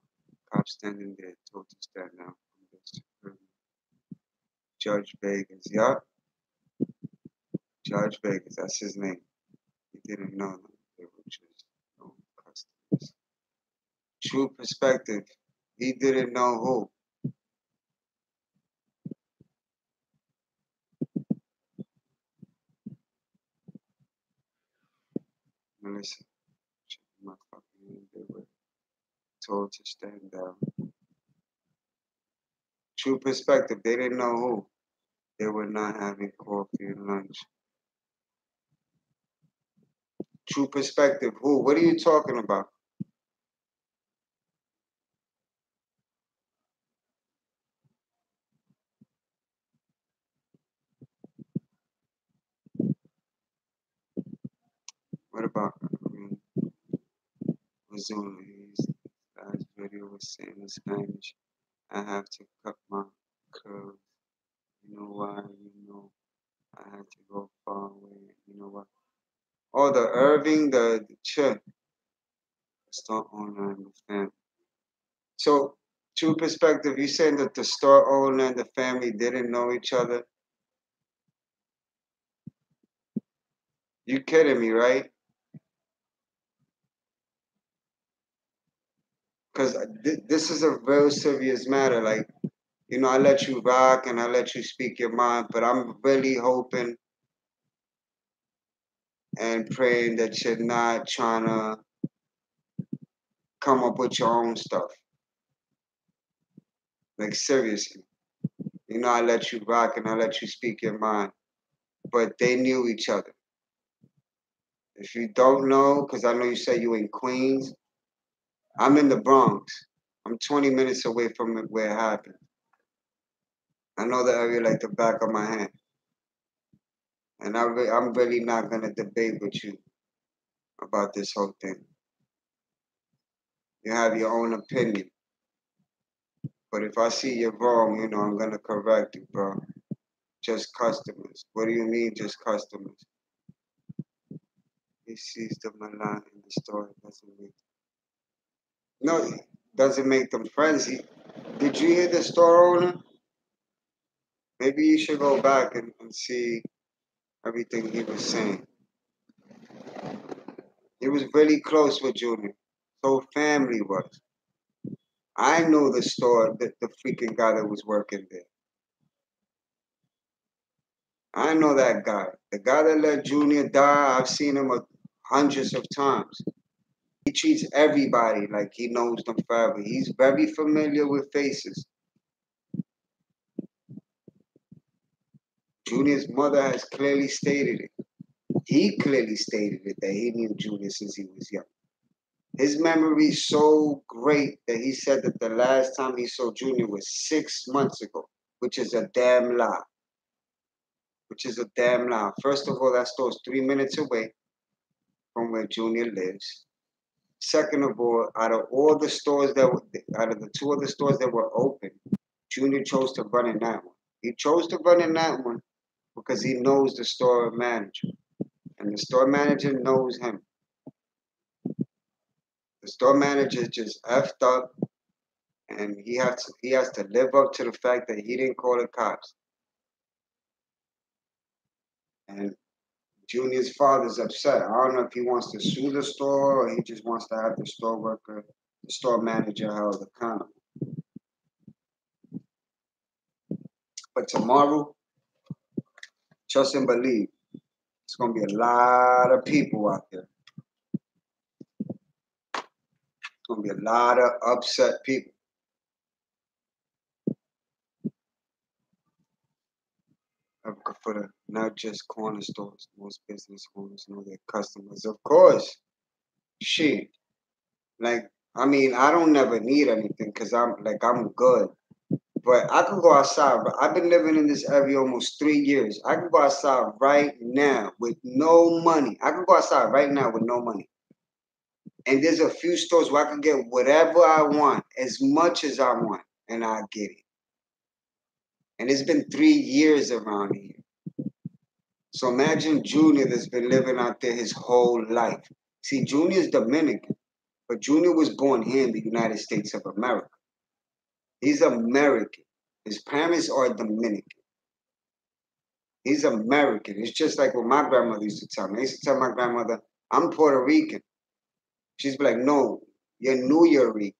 Cop standing there told to stand down from this. Judge Vegas, yup. Judge Vegas, that's his name. He didn't know them. They were just no customers. True perspective. He didn't know who. Melissa, my fucking name. They were told to stand down. True perspective. They didn't know who. They were not having coffee and lunch. True perspective. Who? What are you talking about? What about Missouri's last video was saying in Spanish? I have to cut my curls. You know why? I had to go far away. You know what? Oh, the Irving, the chip. Store owner and the family. So, true perspective, you saying that the store owner and the family didn't know each other? You kidding me, right? Because this is a real serious matter. Like, I let you rock and I let you speak your mind, but I'm really hoping and praying that you're not trying to come up with your own stuff. Like, seriously. I let you rock and I let you speak your mind, but they knew each other. If you don't know, because I know you say you in Queens, I'm in the Bronx. I'm 20 minutes away from where it happened. I know the area like the back of my hand. And I'm really not going to debate with you about this whole thing. You have your own opinion. But if I see you're wrong, I'm gonna correct you, bro. Just customers. What do you mean, just customers? He sees them a lot in the store. Doesn't make them friends. Did you hear the store owner? Maybe you should go back and see everything he was saying. He was really close with Junior. So family was. I know the store, the freaking guy that was working there. I know that guy. The guy that let Junior die, I've seen him hundreds of times. He treats everybody like he knows them forever. He's very familiar with faces. Junior's mother has clearly stated it. He clearly stated it that he knew Junior since he was young. His memory's so great that he said that the last time he saw Junior was 6 months ago, which is a damn lie. First of all, that store's 3 minutes away from where Junior lives. Second of all, out of the two other stores that were open, Junior chose to run in that one. He chose to run in that one because he knows the store manager, and the store manager knows him. The store manager just effed up, and he has to live up to the fact that he didn't call the cops. And Junior's father's upset. I don't know if he wants to sue the store or he just wants to have the store manager held accountable. But tomorrow, trust and believe, it's gonna be a lot of people out there. It's gonna be a lot of upset people. For not just corner stores, most business owners know their customers. Of course, shit. Like, I mean, I don't never need anything because I'm good. But I can go outside. But I've been living in this area almost 3 years. I can go outside right now with no money. I can go outside right now with no money. And there's a few stores where I can get whatever I want, as much as I want, and I get it. And it's been 3 years around here. So imagine Junior that's been living out there his whole life. See, Junior's Dominican, but Junior was born here in the United States of America. He's American. His parents are Dominican. He's American. It's just like what my grandmother used to tell me. I used to tell my grandmother, I'm Puerto Rican. She's like, no, you're New York.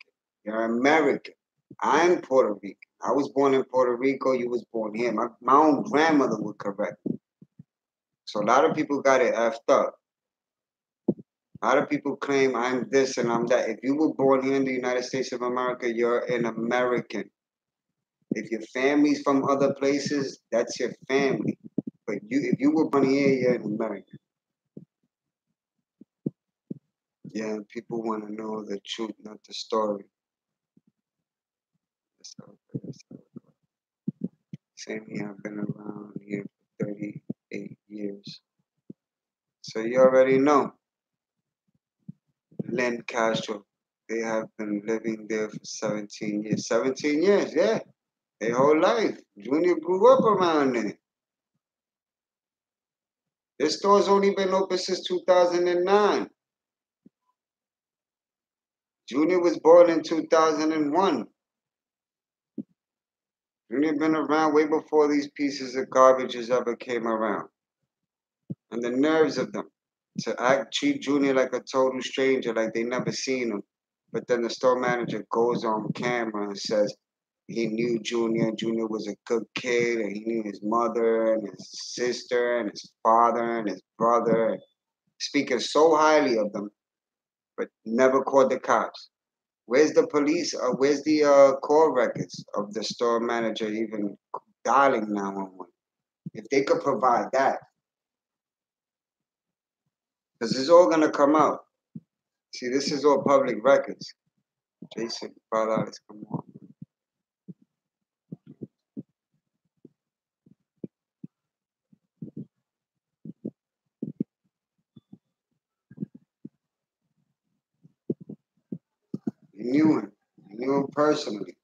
You're American. I'm Puerto Rican. I was born in Puerto Rico. You was born here. My own grandmother would correct me. So a lot of people got it effed up. A lot of people claim I'm this and I'm that. If you were born here in the United States of America, you're an American. If your family's from other places, that's your family. But if you were born here, you're an American. Yeah, people want to know the truth, not the story. Same here, I've been around here for 38 years. So you already know. Len Castro, they have been living there for 17 years. 17 years, yeah. Their whole life. Junior grew up around there. This store's only been open since 2009. Junior was born in 2001. Junior been around way before these pieces of garbages ever came around. And the nerves of them to treat Junior like a total stranger, like they never seen him. But then the store manager goes on camera and says he knew Junior. Junior was a good kid, and he knew his mother and his sister and his father and his brother, speaking so highly of them, but never called the cops. Where's the police? Where's the call records of the store manager even dialing 911? If they could provide that, because it's all gonna come out. See, this is all public records. Jason, Father, let's come on. You knew him. You knew him personally.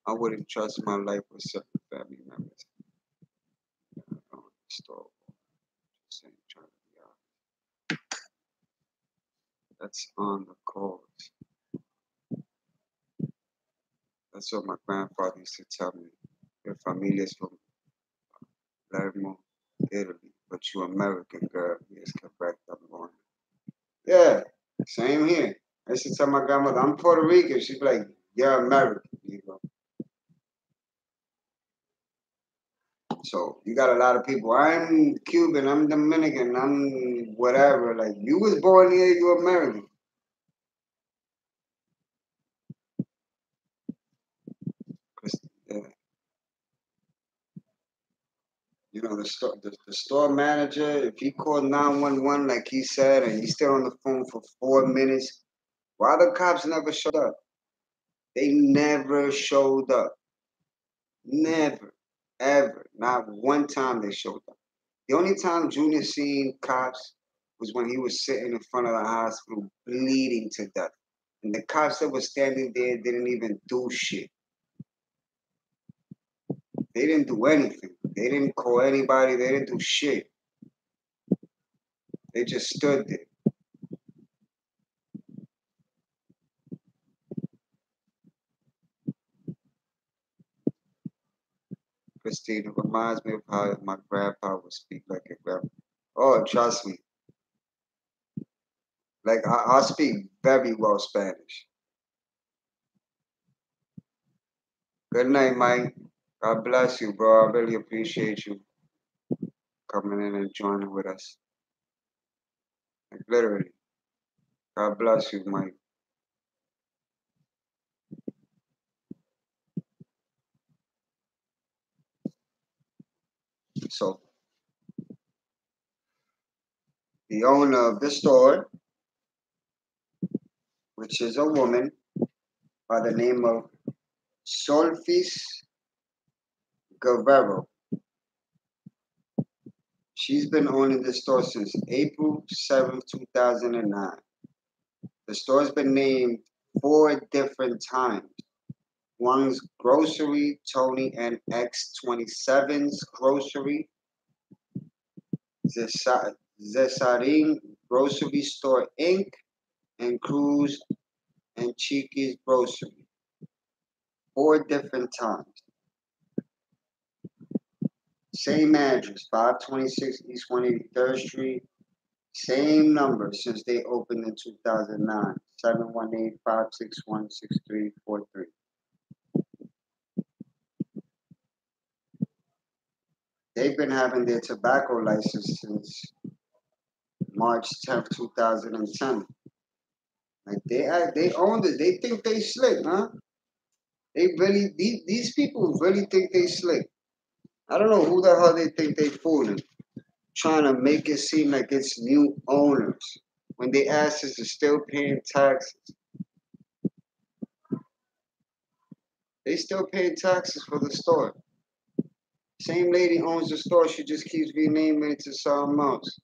I wouldn't trust my life with certain family members. I don't store. Just saying, trying to be out. That's on the course. That's what my grandfather used to tell me. Your family is from Palermo, Italy, but you American girl. Yes, correct. I'm going. Yeah, same here. I used to tell my grandmother, I'm Puerto Rican. She'd be like, you're American. You know? So you got a lot of people. I'm Cuban. I'm Dominican. I'm whatever. Like you was born here. You American. Yeah. You know the store manager. If he called 911 like he said, and he's still on the phone for 4 minutes, why the cops never showed up? They never showed up. Never, ever, not one time they showed up. The only time Junior seen cops was when he was sitting in front of the hospital bleeding to death. And the cops that were standing there didn't even do shit. They didn't do anything. They didn't call anybody. They didn't do shit. They just stood there. Christine, it reminds me of how my grandpa would speak like a grandpa. Oh, trust me. Like, I speak very well Spanish. Good night, Mike. God bless you, bro. I really appreciate you coming in and joining with us. Like, literally. God bless you, Mike. So, the owner of the store, which is a woman by the name of Solfis Guerrero. She's been owning the store since April 7th, 2009. The store's been named 4 different times. One's Grocery, Tony and X27's Grocery, Zesarin Grocery Store Inc., and Cruz and Chiqui's Grocery. 4 different times. Same address, 526 East 183rd Street. Same number since they opened in 2009, 718-561-6343. They've been having their tobacco license since March 10th, 2010. Like they owned it. They think they slick, huh? They really these people really think they slick. I don't know who the hell they think they fooling, trying to make it seem like it's new owners when they asses are still paying taxes. They still paying taxes for the store. Same lady owns the store. She just keeps renaming it to something else.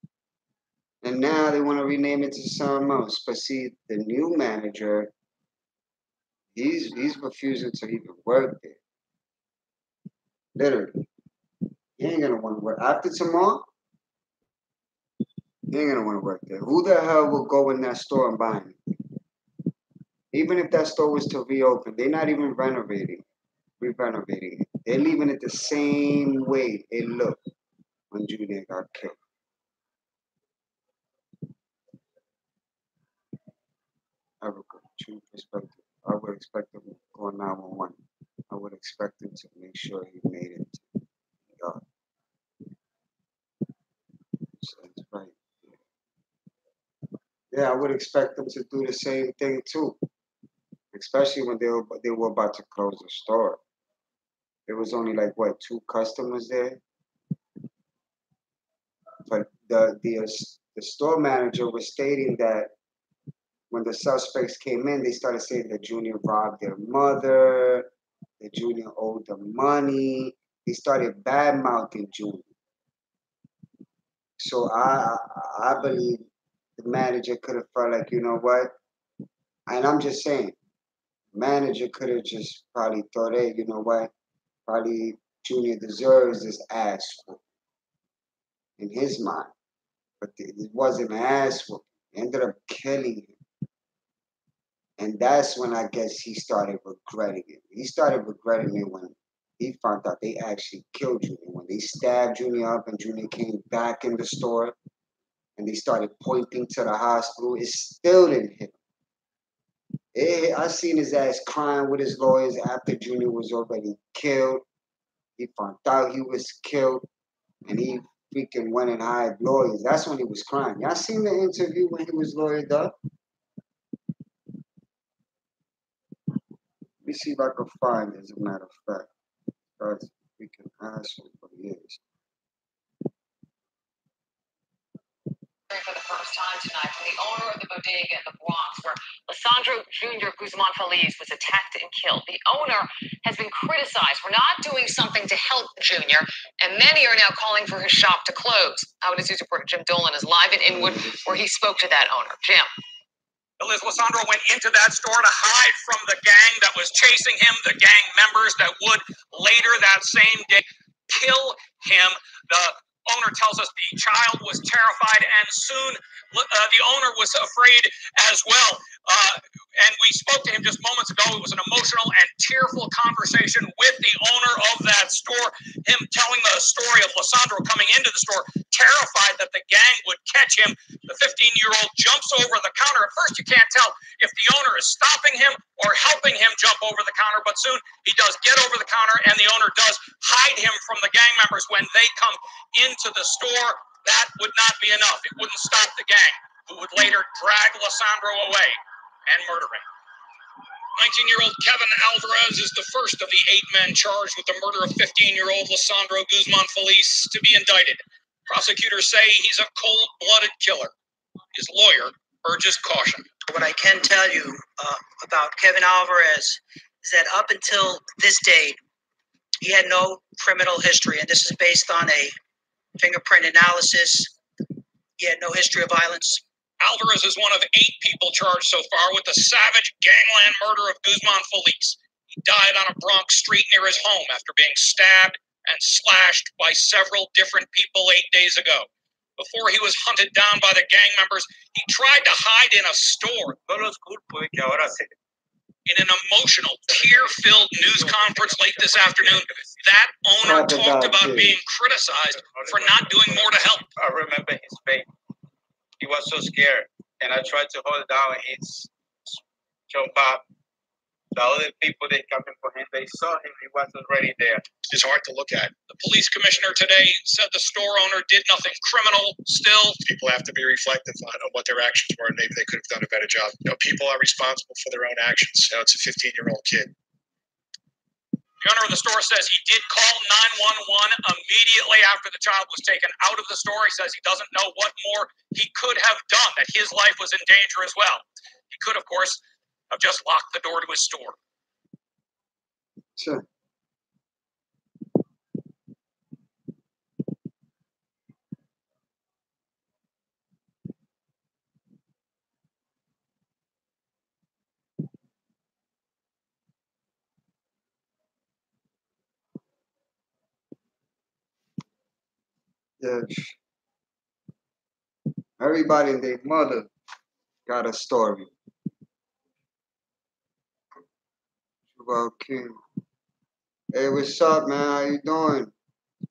And now they want to rename it to something else. But see, the new manager, he's refusing to even work there. Literally. He ain't gonna want to work. After tomorrow, he ain't gonna want to work there. Who the hell will go in that store and buy anything? Even if that store was to reopen, they're not even re-renovating it. They're leaving it the same way it looked when Junior got killed. I have a true perspective. I would expect him to go 911. I would expect him to make sure he made it to God. So that's right. Yeah, I would expect them to do the same thing too. Especially when they were about to close the store. There was only like what 2 customers there, but the store manager was stating that when the suspects came in, they started saying that Junior robbed their mother, that Junior owed them money. They started bad mouthing Junior. So I believe the manager could have felt like, you know what? And I'm just saying, Manager could have just probably thought, hey, you know what? Probably Junior deserves this ass whoop in his mind. But it wasn't an ass whoop. He ended up killing him. And that's when I guess he started regretting it. He started regretting it when he found out they actually killed Junior. When they stabbed Junior up and Junior came back in the store and they started pointing to the hospital, it still didn't hit him. I seen his ass crying with his lawyers after Junior was already killed. He found out he was killed and he freaking went and hired lawyers. That's when he was crying. Y'all seen the interview when he was lawyered up? Let me see if I can find it, as a matter of fact. That's a freaking asshole, but he is. For the first time tonight from the owner of the bodega in the Bronx, where Lisandro Jr. Guzman Feliz was attacked and killed. The owner has been criticized for not doing something to help Jr., and many are now calling for his shop to close. Eyewitness News reporter Jim Dolan is live in Inwood, where he spoke to that owner. Jim. Liz Lisandro went into that store to hide from the gang that was chasing him, the gang members that would later that same day kill him. The owner tells us the child was terrified, and soon the owner was afraid as well. And we spoke to him just moments ago. It was an emotional and tearful conversation with the owner of that store, him telling the story of Lisandro coming into the store, terrified that the gang would catch him. The 15-year-old jumps over the counter. At first, you can't tell if the owner is stopping him or helping him jump over the counter, but soon he does get over the counter, and the owner does hide him from the gang members when they come into the store. That would not be enough. It wouldn't stop the gang, who would later drag Lisandro away and murder him. 19-year-old Kevin Alvarez is the first of the 8 men charged with the murder of 15-year-old Lisandro Guzman Feliz to be indicted. Prosecutors say he's a cold-blooded killer. His lawyer urges caution. What I can tell you about Kevin Alvarez is that up until this date, he had no criminal history, and this is based on a fingerprint analysis. He had no history of violence. Alvarez is one of 8 people charged so far with the savage gangland murder of Guzman Feliz. He died on a Bronx street near his home after being stabbed and slashed by several different people 8 days ago. Before he was hunted down by the gang members, he tried to hide in a store. In an emotional, tear-filled news conference late this afternoon, that owner talked about being criticized for not doing more to help. I remember his face. He was so scared, and I tried to hold down his jump up. The other people that coming for him, they saw him. He wasn't already there. It's hard to look at. The police commissioner today said the store owner did nothing criminal. Still, people have to be reflective on what their actions were, and maybe they could have done a better job. People are responsible for their own actions. It's a 15-year-old kid. The owner of the store says he did call 911 immediately after the child was taken out of the store. He says he doesn't know what more he could have done, that his life was in danger as well. He could, of course, have just locked the door to his store. Sure. Yeah. Everybody and their mother got a story. About King. Hey, what's up, man? How you doing?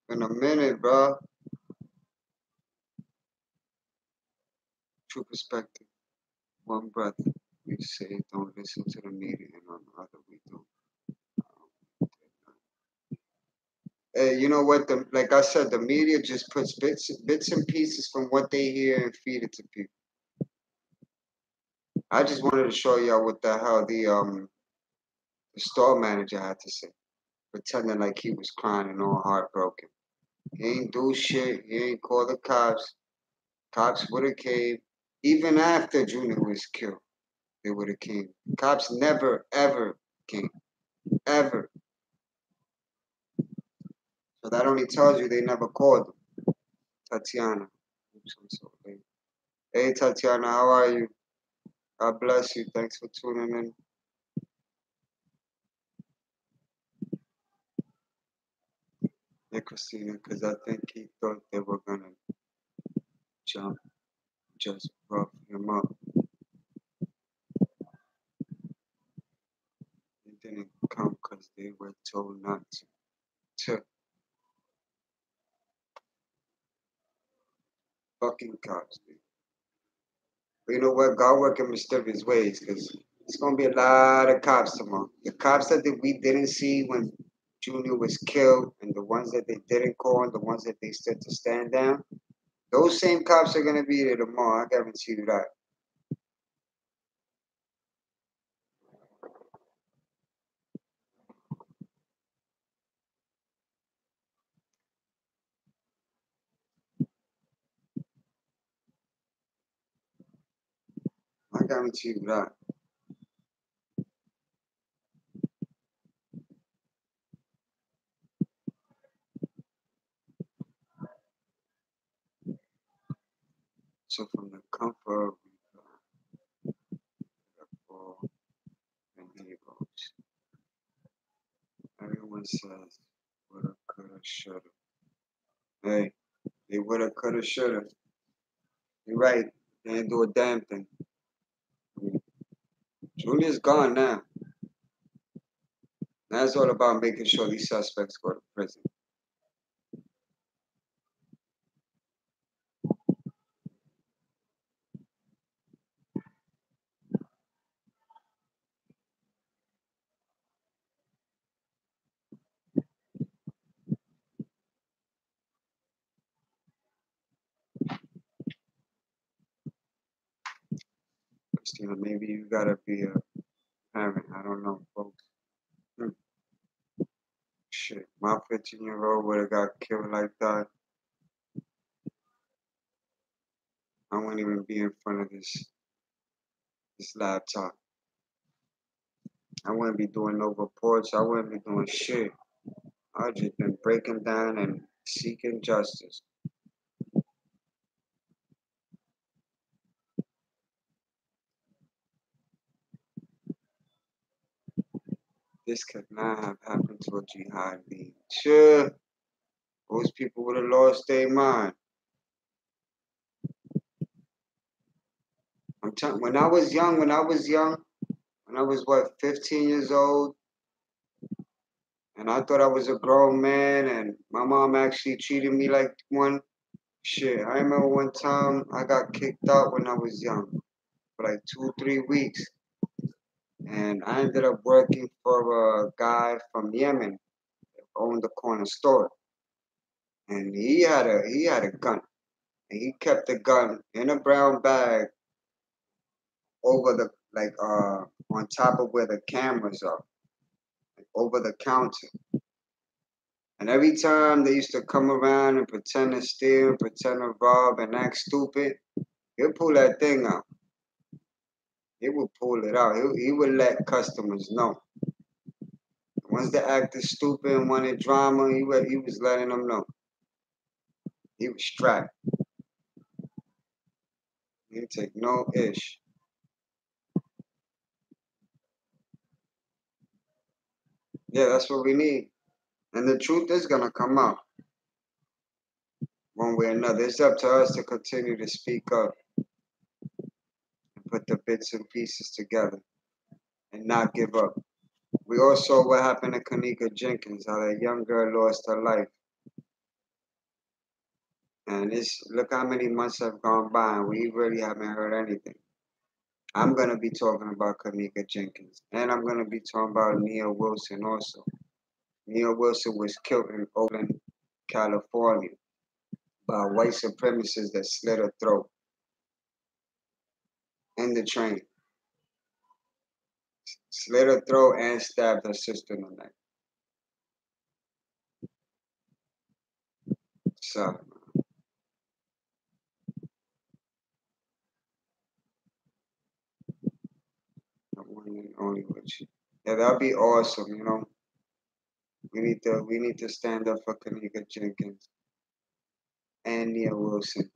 Been a minute, bro. True perspective. One brother. We say don't listen to the media, and on the other we do. Hey, you know what? Like I said, the media just puts bits and pieces from what they hear and feed it to people. I just wanted to show y'all what the hell the store manager had to say, pretending like he was crying and all heartbroken. He ain't do shit. He ain't call the cops. Cops would have came. Even after Junior was killed, they would have came. Cops never, ever came. Ever. So that only tells you they never called him. Tatiana. Oops, I'm so late. Hey, Tatiana, how are you? God bless you. Thanks for tuning in. Hey, Christina, because I think he thought they were gonna just rough him up. They didn't come because they were told not to. Fucking cops, dude. But you know what? God work in mysterious ways, because it's gonna be a lot of cops tomorrow. The cops that we didn't see when Junior was killed, and the ones that they didn't call, and the ones that they said to stand down, those same cops are gonna be there tomorrow. I guarantee you that. I guarantee you that. So from the comfort of the fall and neighbors, everyone says, woulda, coulda, shoulda. Hey, they woulda, coulda, shoulda. You're right. They ain't do a damn thing. I mean, Junior's gone now. Now it's all about making sure these suspects go to prison. Christina, maybe you gotta be a parent. I don't know, folks. Hmm. Shit, my 15-year-old would have got killed like that. I wouldn't even be in front of this laptop. I wouldn't be doing no reports. I wouldn't be doing shit. I've just been breaking down and seeking justice. This could not have happened to a jihad league. Sure, those people would have lost their mind. I'm telling. When I was young, when I was what, 15 years old, and I thought I was a grown man, and my mom actually treated me like one. Shit, I remember one time I got kicked out when I was young for like 2, 3 weeks, and I ended up working for a guy from Yemen that owned the corner store, and he had a gun, and he kept the gun in a brown bag over the on top of where the cameras are, like over the counter. And every time they used to come around and pretend to steal, pretend to rob, and act stupid, he'll pull that thing out. He would pull it out. He would let customers know. Once they acted stupid and wanted drama, he was letting them know. He was strapped. He didn't take no ish. Yeah, that's what we need. And the truth is gonna come out one way or another. It's up to us to continue to speak up and put the bits and pieces together and not give up. We all saw what happened to Kanika Jenkins, how that young girl lost her life. And look how many months have gone by and we really haven't heard anything. I'm gonna be talking about Kanika Jenkins. And I'm gonna be talking about Nia Wilson also. Nia Wilson was killed in Oakland, California by white supremacists that slit her throat in the train. Slit her throat and stabbed her sister in the neck. So the one and only which. Yeah, that'd be awesome, you know. We need to stand up for Kanika Jenkins and Nia Wilson.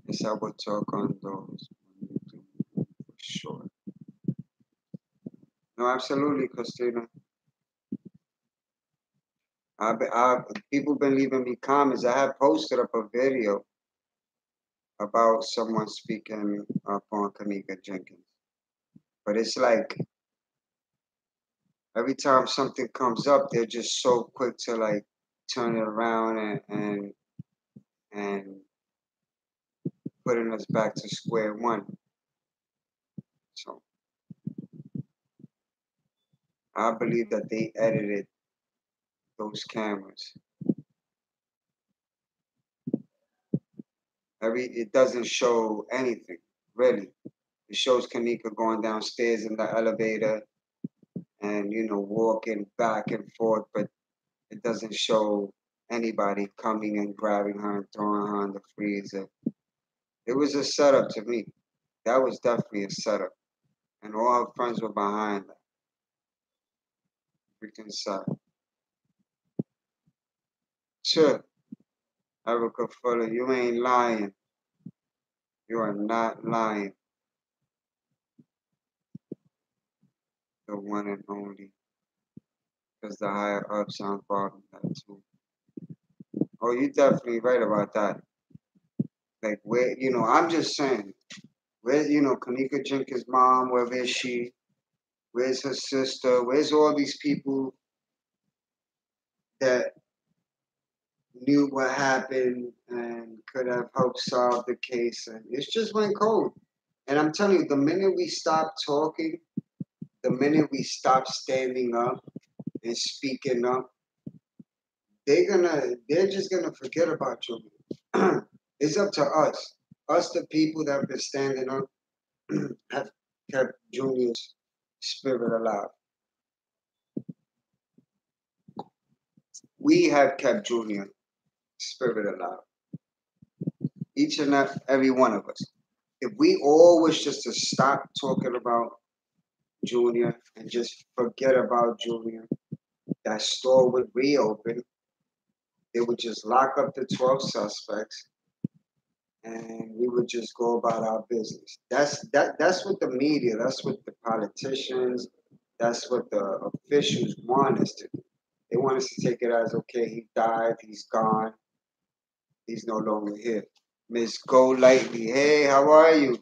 Yes, I will talk on those for sure. No, absolutely, Christina. People been leaving me comments. I have posted up a video about someone speaking up on Kanika Jenkins, but it's like every time something comes up, they're just so quick to like turn it around and putting us back to square one. So I believe that they edited those cameras. It doesn't show anything really. It shows Kanika going downstairs in the elevator and walking back and forth, but it doesn't show anybody coming and grabbing her and throwing her on the freezer. It was a setup to me. That was definitely a setup, and all her friends were behind that freaking setup. Sure, Erica Fuller, you ain't lying. You are not lying. The one and only, because the higher ups are involved in that too. Oh, you definitely right about that. Like where, I'm just saying, where, Kanika Jenkins' mom, where is she? Where's her sister? Where's all these people that knew what happened and could have helped solve the case? And it's just went cold. And I'm telling you, the minute we stop talking, the minute we stop standing up and speaking up, they're just gonna forget about you. It's up to us. Us, the people that have been standing up, have kept Junior's spirit alive. We have kept Junior's spirit alive. Each and every one of us. If we all was just to stop talking about Junior and just forget about Junior, that store would reopen. They would just lock up the 12 suspects and we would just go about our business. That's what the media, that's what the politicians, that's what the officials want us to do. They want us to take it as, okay, he died, he's gone, he's no longer here. Miss Go Lightly, hey, how are you?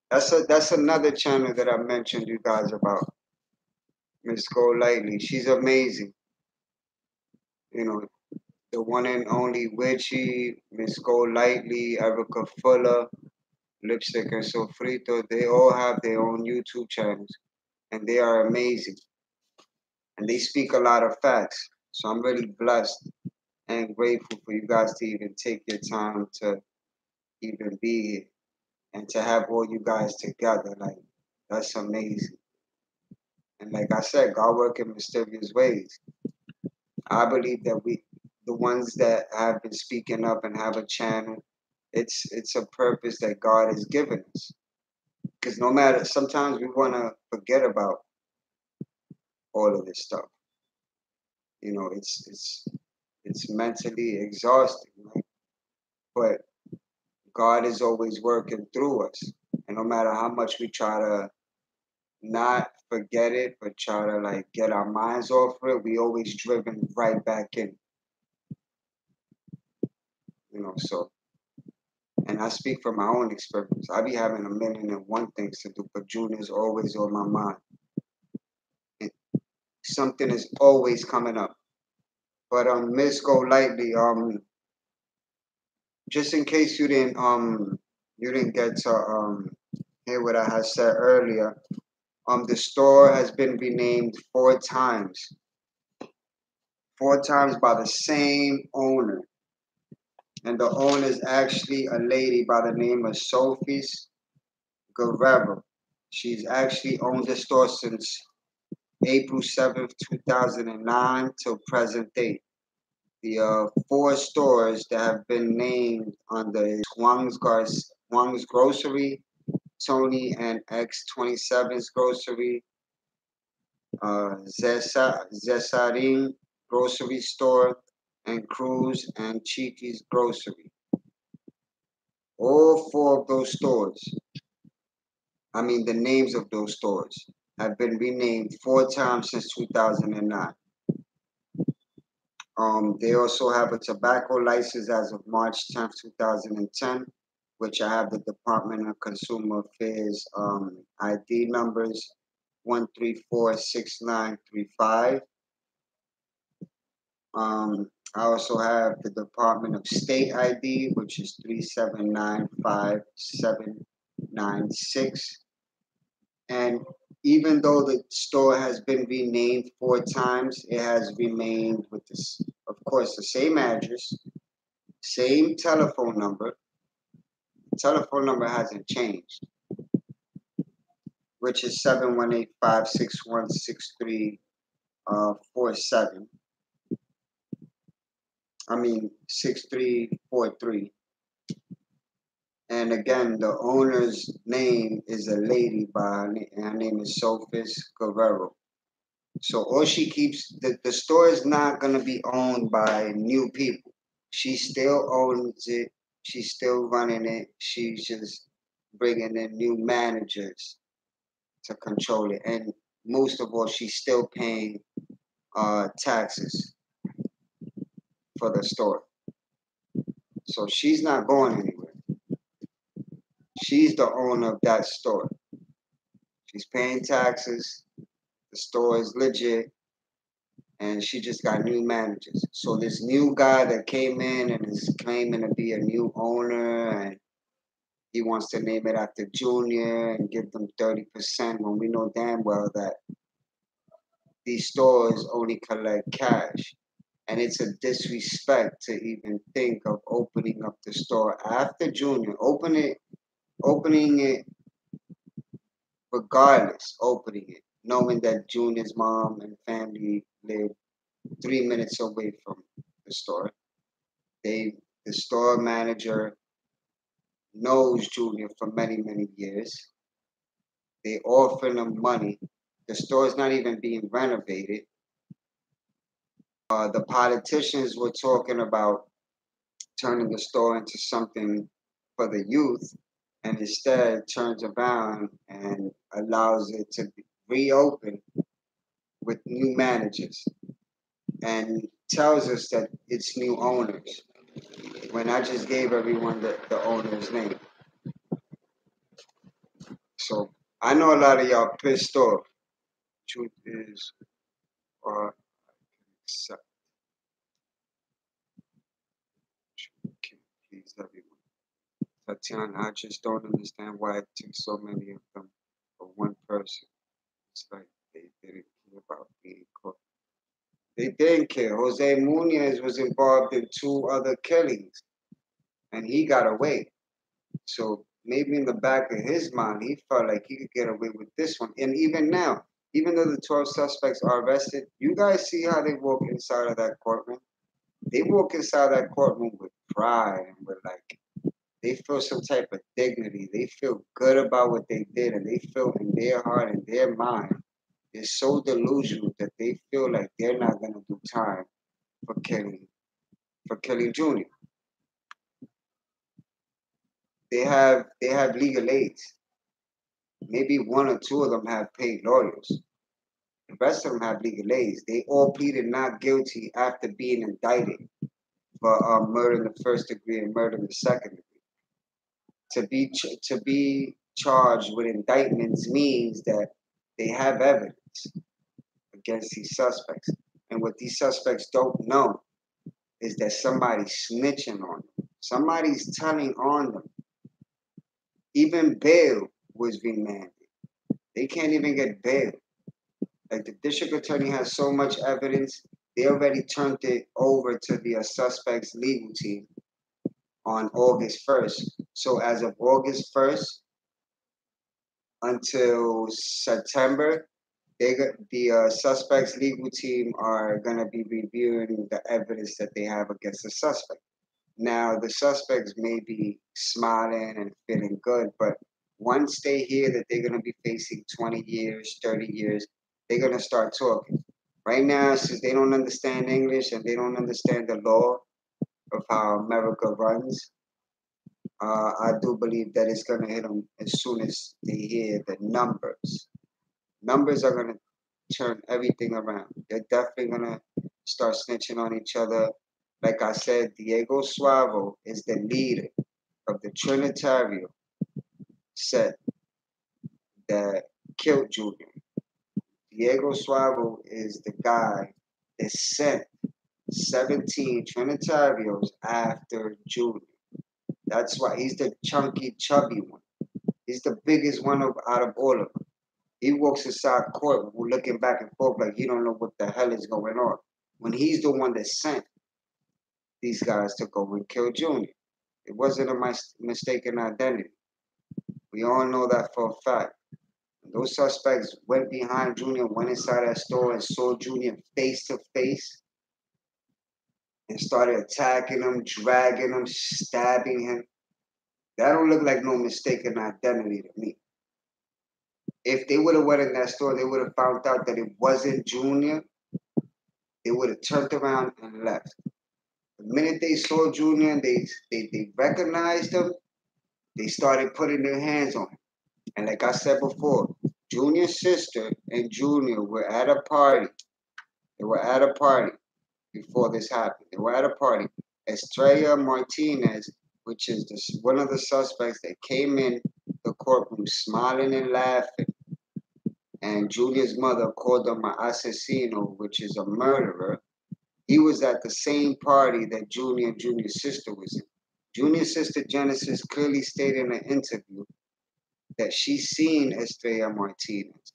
That's another channel that I mentioned you guys about. Miss Go Lightly, she's amazing. The one and only Witchy, Miss Go Lightly, Erica Fuller, Lipstick and Sofrito, they all have their own YouTube channels and they are amazing. And they speak a lot of facts. So I'm really blessed and grateful for you guys to even take your time to even be here and to have all you guys together. Like, that's amazing. And like I said, God work in mysterious ways. I believe that the ones that have been speaking up and have a channel, it's a purpose that God has given us. Because no matter, sometimes we want to forget about all of this stuff. It's mentally exhausting, right? But God is always working through us, and no matter how much we try to not forget it, but try to like get our minds off it, we always driven right back in. So, and I speak from my own experience. I be having a million and one things to do, but Junior's always on my mind. And something is always coming up. But Miss Go Lightly, just in case you didn't get to hear what I had said earlier, the store has been renamed 4 times. 4 times by the same owner. And the owner is actually a lady by the name of Sophie Guerrero. She's actually owned the store since April 7th, 2009 till present date. The 4 stores that have been named under Huang's Grocery, Tony and X27's Grocery, Zesarin Grocery Store, and Cruz and Chiqui's Grocery. All 4 of those stores, the names of those stores, have been renamed 4 times since 2009. They also have a tobacco license as of March 10th, 2010, which I have the Department of Consumer Affairs ID numbers 1346935. I also have the Department of State ID, which is 3795796. And even though the store has been renamed 4 times, it has remained with this, of course, the same address, same telephone number. The telephone number hasn't changed, which is 718-561-6347. I mean 6343. And again, the owner's name is a lady her name is Sophis Guerrero. So all she keeps, the store is not going to be owned by new people. She still owns it. She's still running it. She's just bringing in new managers to control it. And most of all, she's still paying taxes for the store. So she's not going anywhere. She's the owner of that store. She's paying taxes. The store is legit. And she just got new managers. So this new guy that came in and is claiming to be a new owner, and he wants to name it after Junior and give them 30% when we know damn well that these stores only collect cash. And it's a disrespect to even think of opening up the store after Junior. Opening it regardless, opening it, knowing that Junior's mom and family live 3 minutes away from the store. The store manager knows Junior for many, many years. They offer him money. The store is not even being renovated. The politicians were talking about turning the store into something for the youth, and instead turns around and allows it to be reopen with new managers and tells us that it's new owners when I just gave everyone the owner's name. So I know a lot of y'all pissed off. Truth is, or accept. Can please everyone. Tatiana, I just don't understand why it took so many of them for one person. It's like they didn't care about being caught. They didn't care. Jose Munoz was involved in 2 other killings, and he got away. So maybe in the back of his mind, he felt like he could get away with this one. And even now, even though the 12 suspects are arrested, you guys see how they walk inside of that courtroom? They walk inside that courtroom with pride and with like, they feel some type of dignity. They feel good about what they did, and they feel in their heart and their mind, they're so delusional that they feel like they're not going to do time for killing Junior. They have legal aids. Maybe 1 or 2 of them have paid lawyers. The rest of them have legal aids. They all pleaded not guilty after being indicted for murder in the first degree and murder in the second degree. To be charged with indictments means that they have evidence against these suspects. And what these suspects don't know is that somebody's snitching on them. Somebody's telling on them. Even bail was remanded. They can't even get bail. Like the district attorney has so much evidence, they already turned it over to the suspect's legal team on August 1st. So as of August 1st until September, the suspect's legal team are going to be reviewing the evidence that they have against the suspect. Now, the suspects may be smiling and feeling good, but once they hear that they're going to be facing 20 years, 30 years, they're going to start talking. Right now, since they don't understand English and they don't understand the law of how America runs, I do believe that it's going to hit them as soon as they hear the numbers. Numbers are going to turn everything around. They're definitely going to start snitching on each other. Like I said, Diego Suavo is the leader of the Trinitario set that killed Junior. Diego Suavo is the guy that sent 17 Trinitarios after Junior. That's why he's the chunky, chubby one. He's the biggest one out of all of them. He walks inside court looking back and forth like he don't know what the hell is going on. When he's the one that sent these guys to go and kill Junior. It wasn't a mistaken identity. We all know that for a fact. Those suspects went behind Junior, went inside that store and saw Junior face to face and started attacking him, dragging him, stabbing him. That don't look like no mistaken identity to me. If they would have went in that store, they would have found out that it wasn't Junior. They would have turned around and left. The minute they saw Junior and they recognized him, they started putting their hands on him. And like I said before, Junior's sister and Junior were at a party. They were at a party before this happened. They were at a party. Estrella Martinez, which is one of the suspects that came in the courtroom smiling and laughing, and Junior's mother called him an asesino, which is a murderer. He was at the same party that Junior and Junior's sister was in. Junior's sister Genesis clearly stated in an interview that she seen Estrella Martinez.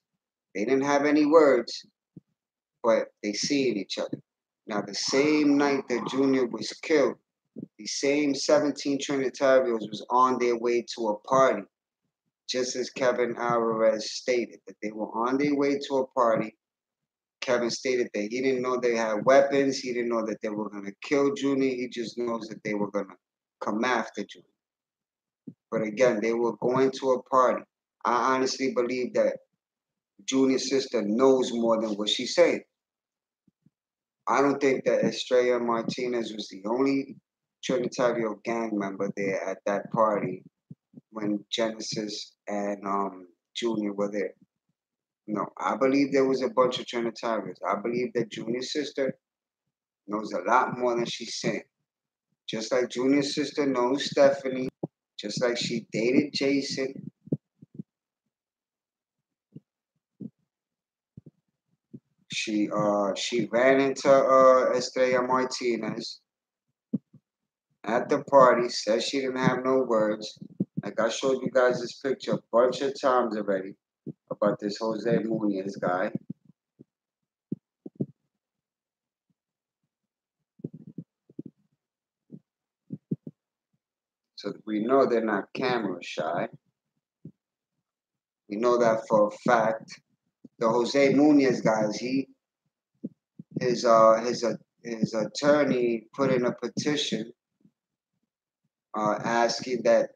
They didn't have any words, but they seen each other. Now, the same night that Junior was killed, the same 17 Trinitarios was on their way to a party, just as Kevin Alvarez stated, that they were on their way to a party. Kevin stated that he didn't know they had weapons. He didn't know that they were going to kill Junior. He just knows that they were going to come after Junior. But again, they were going to a party. I honestly believe that Junior's sister knows more than what she's saying. I don't think that Estrella Martinez was the only Trinitario gang member there at that party when Genesis and Junior were there. No, I believe there was a bunch of Trinitarios. I believe that Junior's sister knows a lot more than she's saying. Just like Junior's sister knows Stephanie, just like she dated Jason. She ran into Estrella Martinez at the party, said she didn't have no words. Like I showed you guys this picture a bunch of times already about this Jose Munoz guy. So we know they're not camera shy. We know that for a fact. The Jose Munoz guys, his attorney put in a petition asking that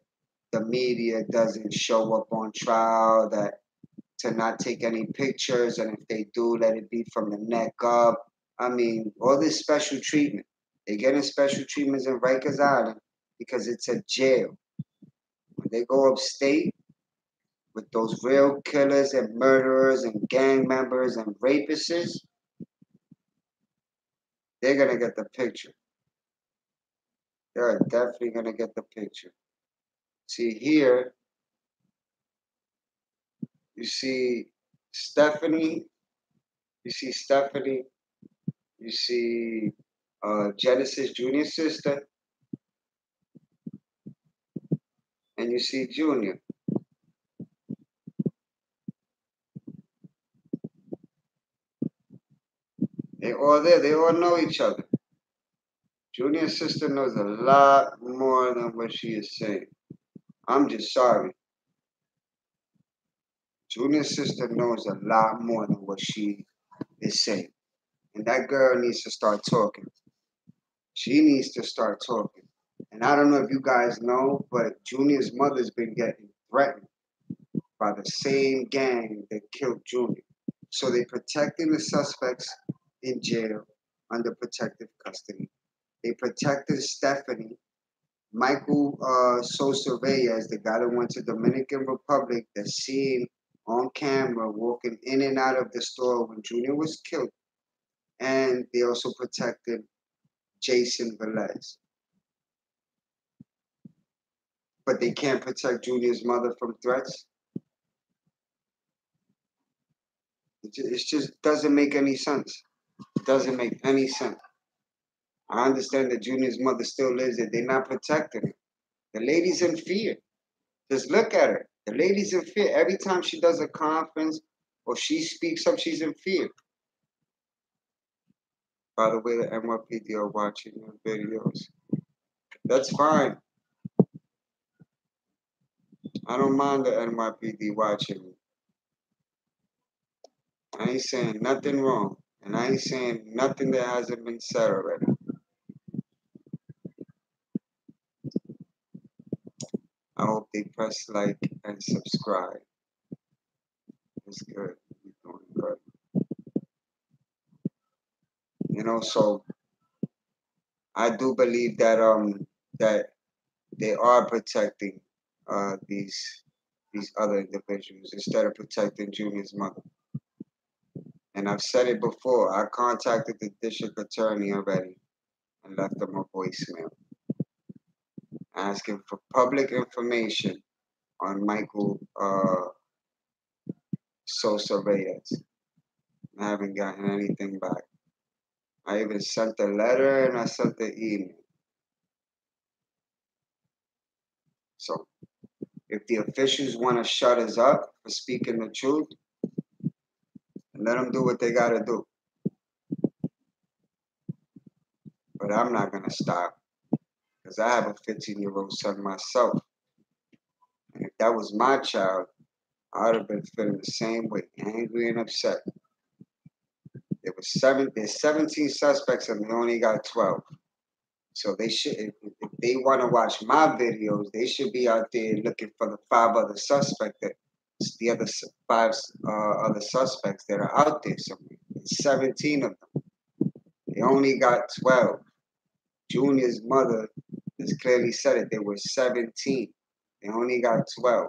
the media doesn't show up on trial, that to not take any pictures, and if they do, let it be from the neck up. I mean, all this special treatment. They're getting special treatments in Rikers Island because it's a jail. When they go upstate with those real killers and murderers and gang members and rapists, they're going to get the picture. They're definitely going to get the picture. See here, you see Stephanie, you see Genesis Junior's sister, and you see Junior. They're all there. They all know each other. Junior's sister knows a lot more than what she is saying. I'm just sorry. Junior's sister knows a lot more than what she is saying. And that girl needs to start talking. She needs to start talking. And I don't know if you guys know, but Junior's mother's been getting threatened by the same gang that killed Junior. So they're protecting the suspects in jail under protective custody. They protected Stephanie. Michael Sosa Reyes, the guy that went to Dominican Republic, that's seen on camera walking in and out of the store when Junior was killed. and they also protected Jason Velez. But they can't protect Junior's mother from threats. It just doesn't make any sense. It doesn't make any sense. I understand that Junior's mother still lives there. They're not protecting her. The lady's in fear. Just look at her. The lady's in fear. Every time she does a conference or she speaks up, she's in fear. By the way, the NYPD are watching your videos. That's fine. I don't mind the NYPD watching me. I ain't saying nothing wrong. And I ain't saying nothing that hasn't been said already. I hope they press like and subscribe. It's good. You're doing good. You know, so I do believe that that they are protecting these other individuals instead of protecting Junior's mother. And I've said it before. I contacted the district attorney already and left them a voicemail asking for public information on Michael Sosa Reyes. I haven't gotten anything back. I even sent a letter and I sent the email. So if the officials want to shut us up for speaking the truth, let them do what they got to do. But I'm not going to stop because I have a 15-year-old son myself. And if that was my child, I would have been feeling the same way, angry and upset. There's 17 suspects and they only got 12. So they should, if they want to watch my videos, they should be out there looking for the 5 other suspects the other 5 other suspects that are out there somewhere. There's 17 of them. They only got 12. Junior's mother has clearly said it. There were 17. They only got 12.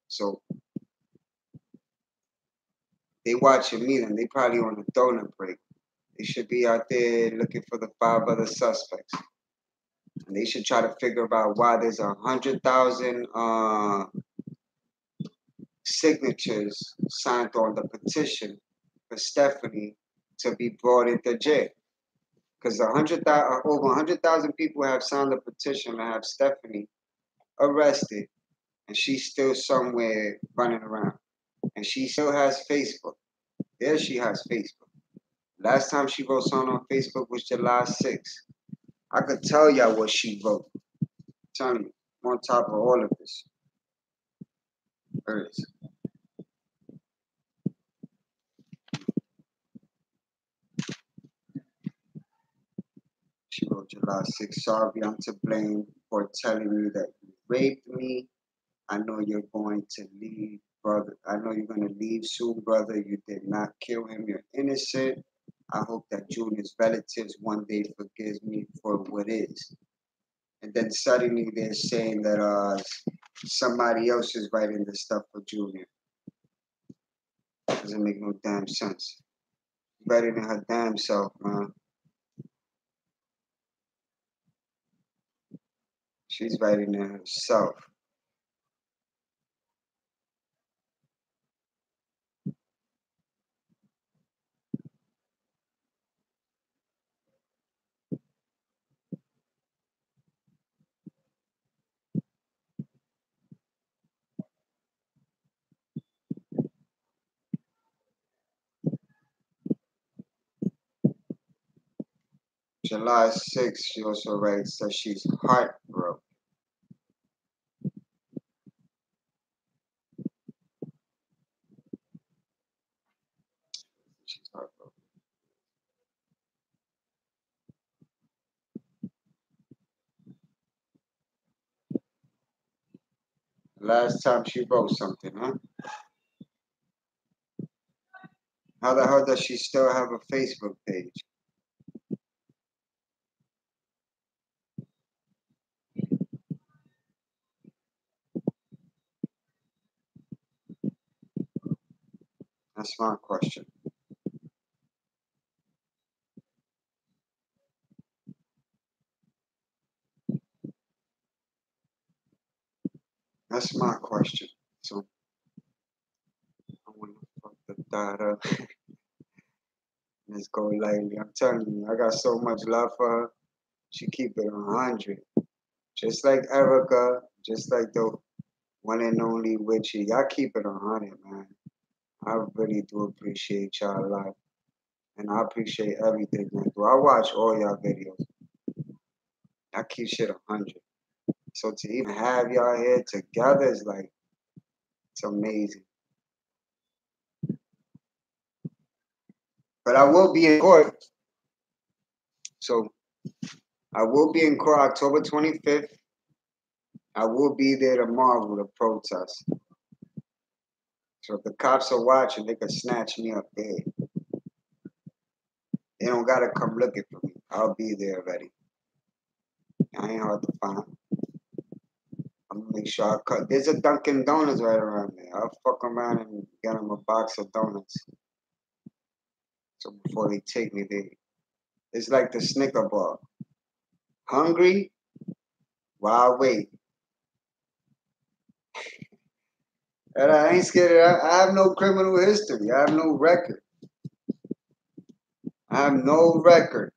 So they watching me, then they probably on a donut break. They should be out there looking for the 5 other suspects. And they should try to figure out why there's 100,000 signatures signed on the petition for Stephanie to be brought into jail. Because over 100,000 people have signed the petition to have Stephanie arrested, and she's still somewhere running around. And she still has Facebook. There she has Facebook. Last time she wrote something on Facebook was July 6th. I could tell y'all what she wrote. I'm telling you, I'm on top of all of this. There it is. She wrote July 6th. Sorry, I'm to blame for telling you that you raped me. I know you're going to leave, brother. I know you're going to leave soon, brother. You did not kill him. You're innocent. I hope that Junior's relatives one day forgives me for what is. And then suddenly they're saying that somebody else is writing this stuff for Junior. Doesn't make no damn sense. Writing in her damn self, man. She's writing in herself. July 6th, she also writes that she's heartbroken. She's heartbroken. Last time she wrote something, huh? How the hell does she still have a Facebook page? That's my question. That's my question. So I want to fuck the thought up. Let's go lightly. I'm telling you, I got so much love for her. She keep it 100. Just like Erica, just like the one and only Witchy. Y'all keep it 100, man. I really do appreciate y'all a lot. And I appreciate everything, man. I watch all y'all videos. I keep shit 100. So to even have y'all here together is like, it's amazing. But I will be in court. So I will be in court October 25th. I will be there tomorrow to protest. So if the cops are watching, they can snatch me up there. They don't gotta come looking for me. I'll be there already. I ain't hard to find. I'm gonna make sure I cut. There's a Dunkin' Donuts right around there. I'll fuck around and get them a box of donuts. So before they take me there, it's like the Snicker bar. Hungry? While I wait. And I ain't scared of that. I have no criminal history. I have no record. I have no record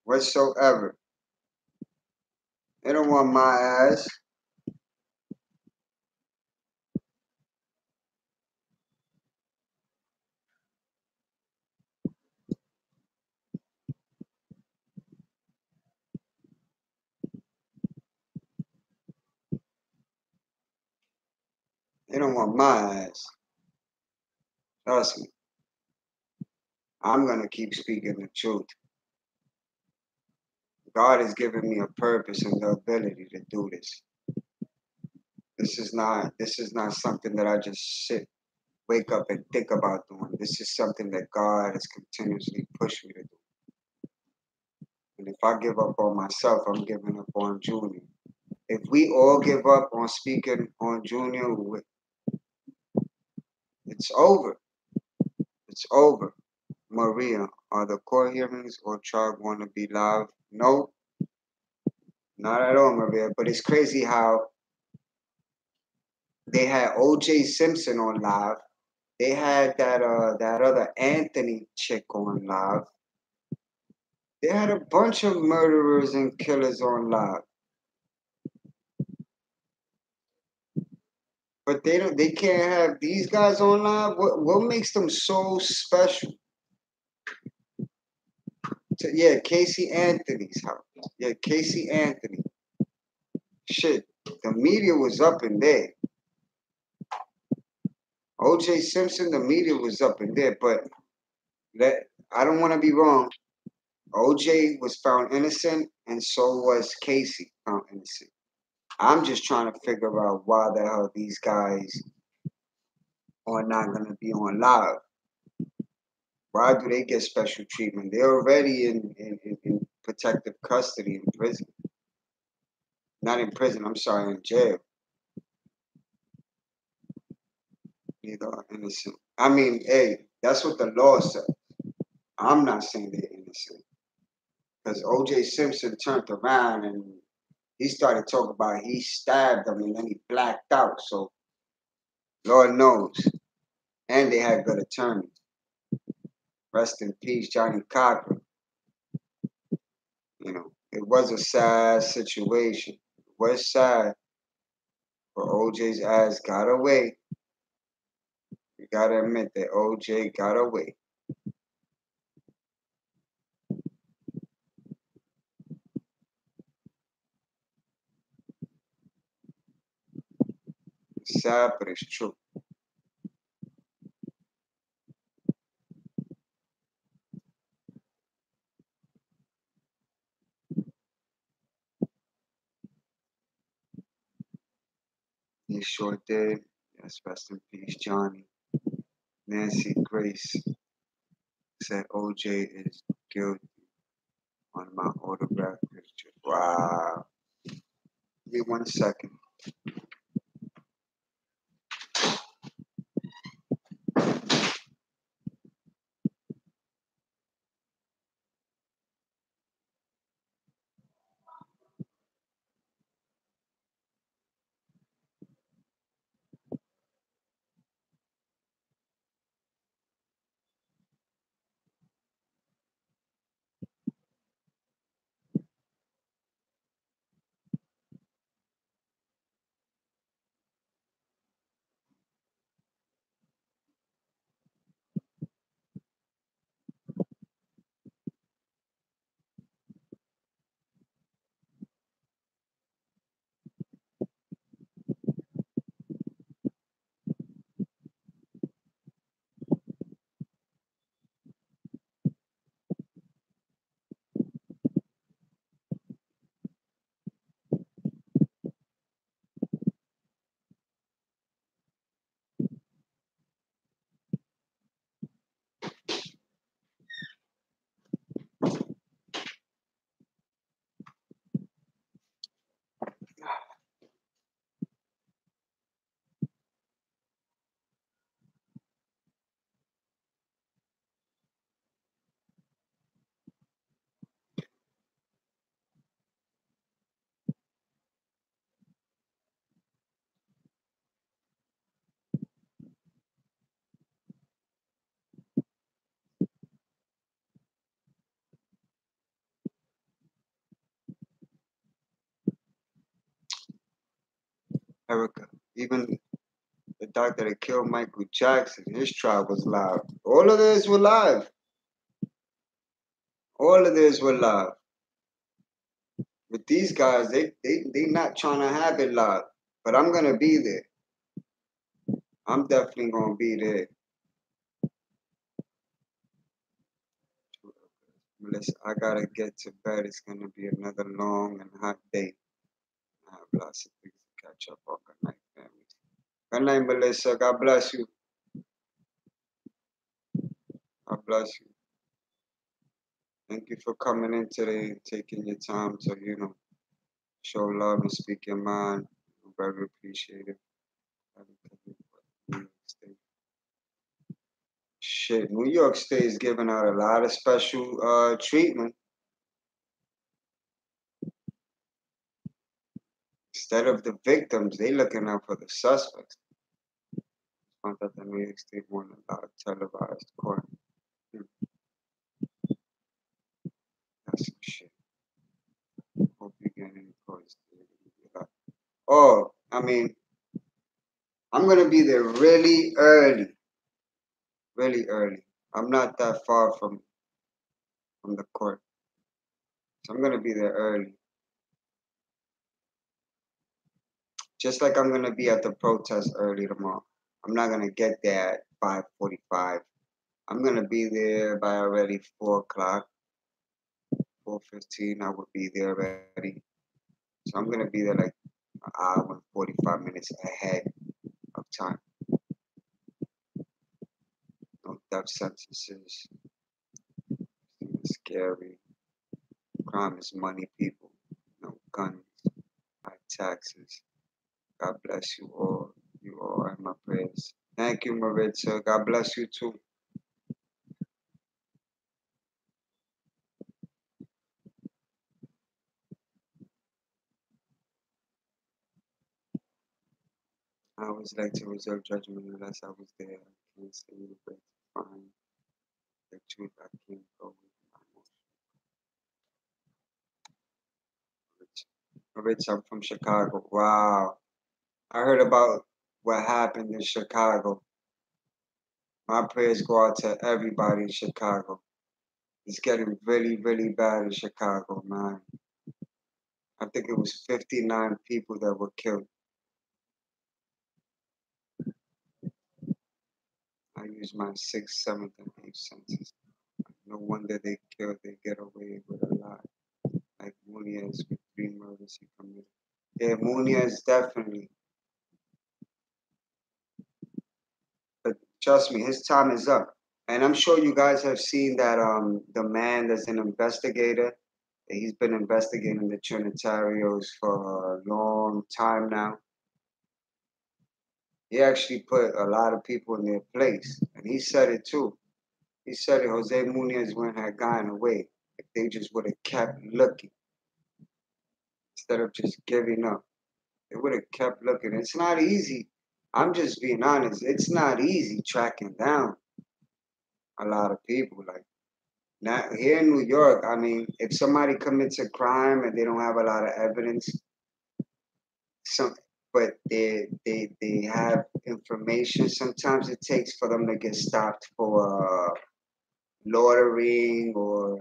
whatsoever. They don't want my ass. They don't want my ass. Trust me. I'm gonna keep speaking the truth. God has given me a purpose and the ability to do this. This is not something that I just wake up and think about doing. This is something that God has continuously pushed me to do. And if I give up on myself, I'm giving up on Junior. If we all give up on speaking on Junior, it's over. It's over. Maria, are the court hearings or trial going to be live? No, not at all, Maria. But it's crazy how they had O.J. Simpson on live. They had that other Anthony chick on live. They had a bunch of murderers and killers on live. But they can't have these guys on live. What makes them so special? Yeah, Casey Anthony's house. Yeah, Casey Anthony. Shit, the media was up in there. O.J. Simpson, the media was up in there, but I don't want to be wrong. O.J. was found innocent, and so was Casey found innocent. I'm just trying to figure out why the hell these guys are not going to be on live. Why do they get special treatment? They're already in protective custody in prison. Not in prison, I'm sorry, in jail. Neither are innocent. I mean, hey, that's what the law says. I'm not saying they're innocent. Because O.J. Simpson turned around and he started talking about he stabbed him and then he blacked out. So, Lord knows. And they had good attorneys. Rest in peace, Johnny Cochran. You know, it was a sad situation. It was sad. But OJ's ass got away. You gotta admit that OJ got away. It's sad, but it's true. He sure did. Yes, rest in peace, Johnny. Nancy Grace said OJ is guilty on my autograph picture. Wow. Give me 1 second. Erica. Even the doctor that killed Michael Jackson, his trial was live. All of this were live. All of this were live. With these guys, they not trying to have it live. But I'm gonna be there. I'm definitely gonna be there. Melissa, I gotta get to bed. It's gonna be another long and hot day. I have lots of things to catch up on. Good night, family. Good night, Melissa. God bless you. God bless you. Thank you for coming in today and taking your time to, show love and speak your mind. I'm very appreciative. Shit, New York State is giving out a lot of special treatment. Instead of the victims, they looking out for the suspects. Found out that New York State won't allow televised court. That's some shit. Hope you get any courts. Oh, I mean, I'm gonna be there really early. Really early. I'm not that far from the court. So I'm gonna be there early. Just like I'm gonna be at the protest early tomorrow. I'm not gonna get there at 5:45. I'm gonna be there by already 4 o'clock. 4:15 I would be there already. So I'm gonna be there like an hour and 45 minutes ahead of time. No death sentences. It's scary. Crime is money, people. No guns. High taxes. God bless you all. You all are my prayers. Thank you, Maritza. God bless you too. I always like to reserve judgment unless I was there. I can't say the way to find the truth. I can't go with my emotions. Maritza, I'm from Chicago. Wow. I heard about what happened in Chicago. My prayers go out to everybody in Chicago. It's getting really, really bad in Chicago, man. I think it was 59 people that were killed. I use my sixth, seventh, and eighth senses. No wonder they get away with a lot. Like Muniz with 3 murders he committed. Yeah, Muniz definitely. But trust me, his time is up. And I'm sure you guys have seen that the man that's an investigator, he's been investigating the Trinitarios for a long time now. He actually put a lot of people in their place. And he said it too. He said it, Jose Muniz wouldn't have gotten away if they just would have kept looking instead of just giving up. They would have kept looking. It's not easy. I'm just being honest. It's not easy tracking down a lot of people. Like now here in New York, I mean, if somebody commits a crime and they don't have a lot of evidence, but they have information. Sometimes it takes for them to get stopped for loitering or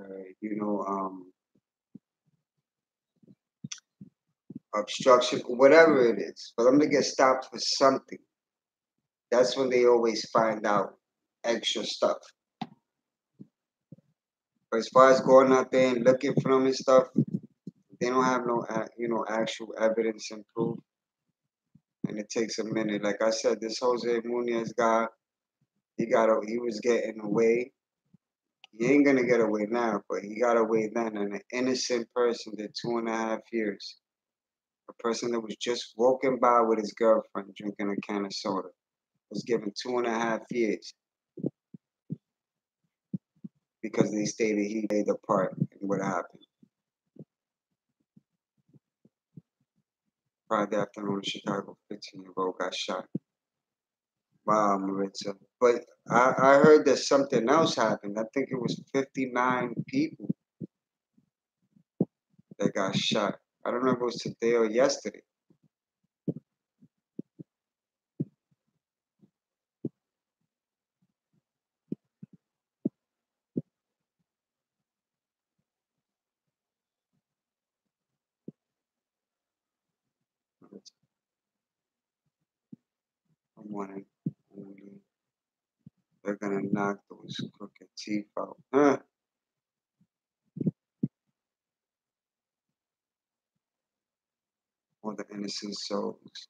obstruction, whatever it is, for them to get stopped for something. That's when they always find out extra stuff. But as far as going out there and looking for them and stuff, they don't have no, actual evidence and proof. And it takes a minute. Like I said, this Jose Muniz guy, he was getting away. He ain't gonna get away now, but he got away then. And an innocent person did 2.5 years. A person that was just walking by with his girlfriend drinking a can of soda was given 2.5 years because they stated he played a part in what happened. Friday afternoon in Chicago, 15-year-old got shot. Wow, Maritza. But I heard that something else happened. I think it was 59 people that got shot. I don't know if it was today or yesterday. morning. They're gonna knock those crooked teeth out. Huh? All the innocent souls.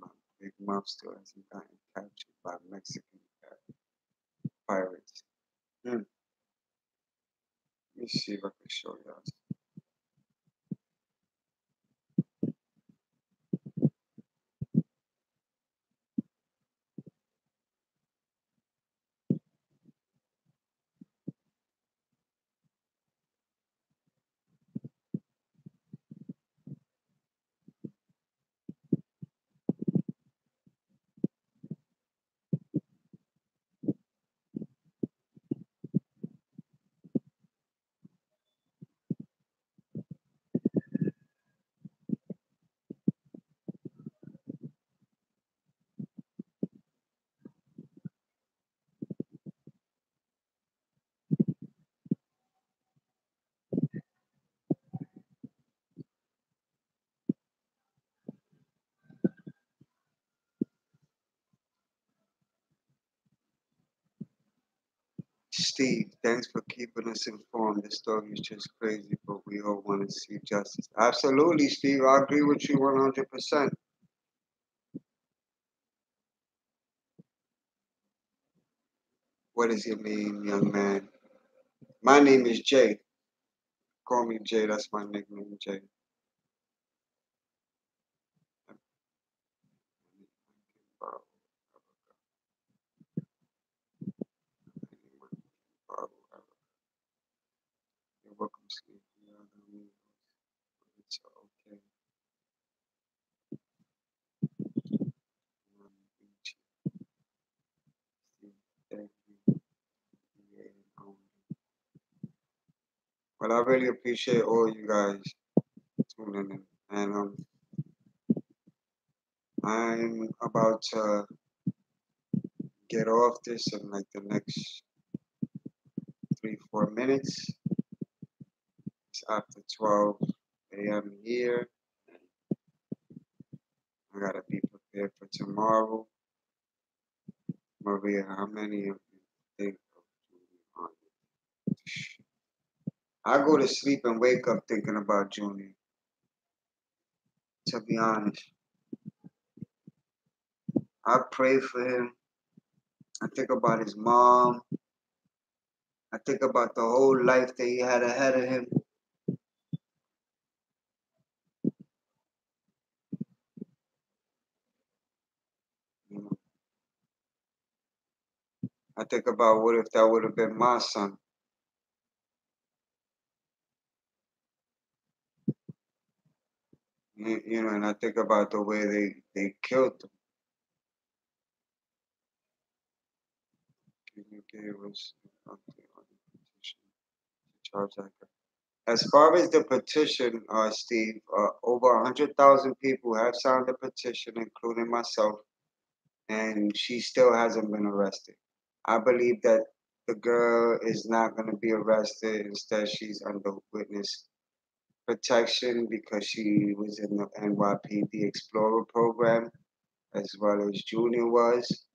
My big mouth still hasn't gotten captured by Mexican pirates. Let me see if I can show y'all. Steve, thanks for keeping us informed. This story is just crazy, but we all want to see justice. Absolutely, Steve. I agree with you 100%. What is your name, young man? My name is Jay. Call me Jay. That's my nickname, Jay. You're welcome, Steve. It's okay. Thank you. Well, I really appreciate all you guys tuning in. And I'm about to get off this in like the next 3-4 minutes. It's after 12 a.m. here. I gotta be prepared for tomorrow. Maria, how many of you think of Junior on it? I go to sleep and wake up thinking about Junior. To be honest, I pray for him. I think about his mom. I think about the whole life that he had ahead of him. You know, I think about what if that would have been my son. You know, and I think about the way they killed him. Can you give us an update on the petition to charge that guy? As far as the petition, Steve, over 100,000 people have signed the petition, including myself, and she still hasn't been arrested. I believe that the girl is not going to be arrested. Instead, she's under witness protection because she was in the NYPD Explorer program, as well as Junior was,